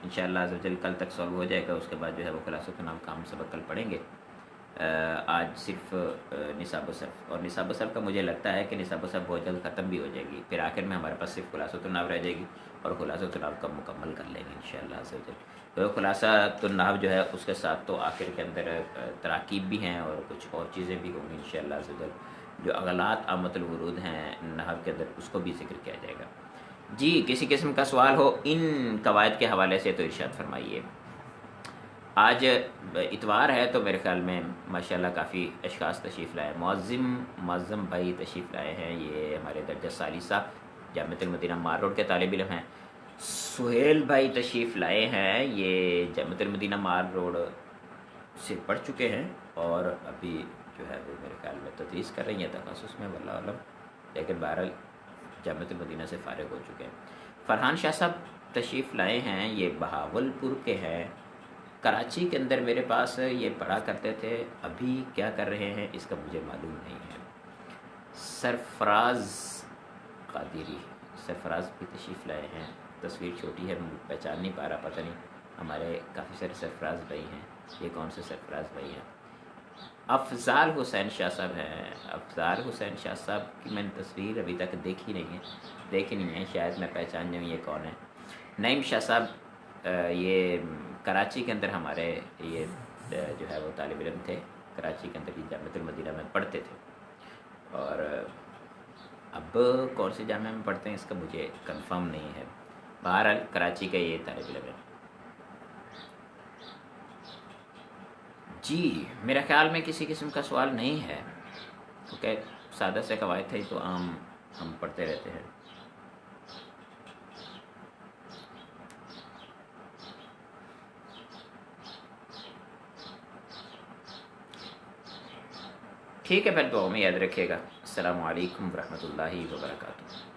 انشاءاللہ عز و جل کل تک سالو ہو جائے گا، اس کے بعد جو ہے وہ خلاصۃ النحو کا ہم سبق کل پڑھیں گے. آج صرف نصاب و صرف، اور نصاب و صرف کا مجھے لگتا ہے کہ نصاب و صرف بہت جلد ختم بھی ہو جائے گی، پھر آخر میں ہمارے پاس صرف خلاصۃ النحو رہ جائے گی اور خلاصۃ النحو کا مکمل کر لیں گے انشاءاللہ عز و جل. تو خلاصۃ النحو جو ہے اس کے ساتھ تو آخر کے اندر تراکیب بھی ہیں اور کچھ اور چیزیں بھی ہوں گی انشاءاللہ عز و جل. جو اغلاط عامۃ الورود ہیں نحو کے اندر اس کو بھی ذکر کیا جائے گا. جی کسی قسم کا سوال ہو ان قواعد کے حوالے سے تو ارشاد فرمائیے. آج اتوار ہے تو میرے خیال میں ماشاءاللہ کافی اشخاص تشریف لائے. معظم بھائی تشریف لائے ہیں، یہ ہمارے درجہ ثالثہ جامعۃ المدینہ مار روڈ کے طالب علم ہیں. سہیل بھائی تشریف لائے ہیں، یہ جامعۃ المدینہ مار روڈ سے پڑھ چکے ہیں اور ابھی جو ہے وہ میرے خیال میں تدریس کر رہی ہیں تخصص میں، واللہ علم، لیکن بہرحال جامعۃ المدینہ سے فارغ ہو چکے ہیں. فرحان شاہ صاحب تشریف لائے ہیں، یہ بہاولپور کے ہیں. کراچی کے اندر میرے پاس یہ پڑھا کرتے تھے، ابھی کیا کر رہے ہیں اس کا مجھے معلوم نہیں ہے. سرفراز قادری، سرفراز بھی تشریف لائے ہیں. تصویر چھوٹی ہے پہچان نہیں پا رہا، پتہ نہیں ہمارے کافی سارے سرفراز بھائی ہیں، یہ کون سے سرفراز بھائی ہیں. افضال حسین شاہ صاحب ہیں. افضال حسین شاہ صاحب کی میں نے تصویر ابھی تک دیکھی نہیں ہے، شاید میں پہچان جاؤں یہ کون ہے. نعیم شاہ صاحب یہ کراچی کے اندر ہمارے یہ جو ہے وہ طالب علم تھے، کراچی کے اندر یہ جامعۃ المدینہ میں پڑھتے تھے، اور اب کون سی جامعہ میں پڑھتے ہیں اس کا مجھے کنفرم نہیں ہے. بہرحال کراچی کا یہ طالب علم ہے. جی میرا خیال میں کسی قسم کا سوال نہیں ہے، کیونکہ سادہ سے قواعد تھے تو عام ہم پڑھتے رہتے ہیں. ٹھیک ہے، پھر دعاؤں میں یاد رکھیے گا. السلام علیکم ورحمۃ اللہ وبرکاتہ.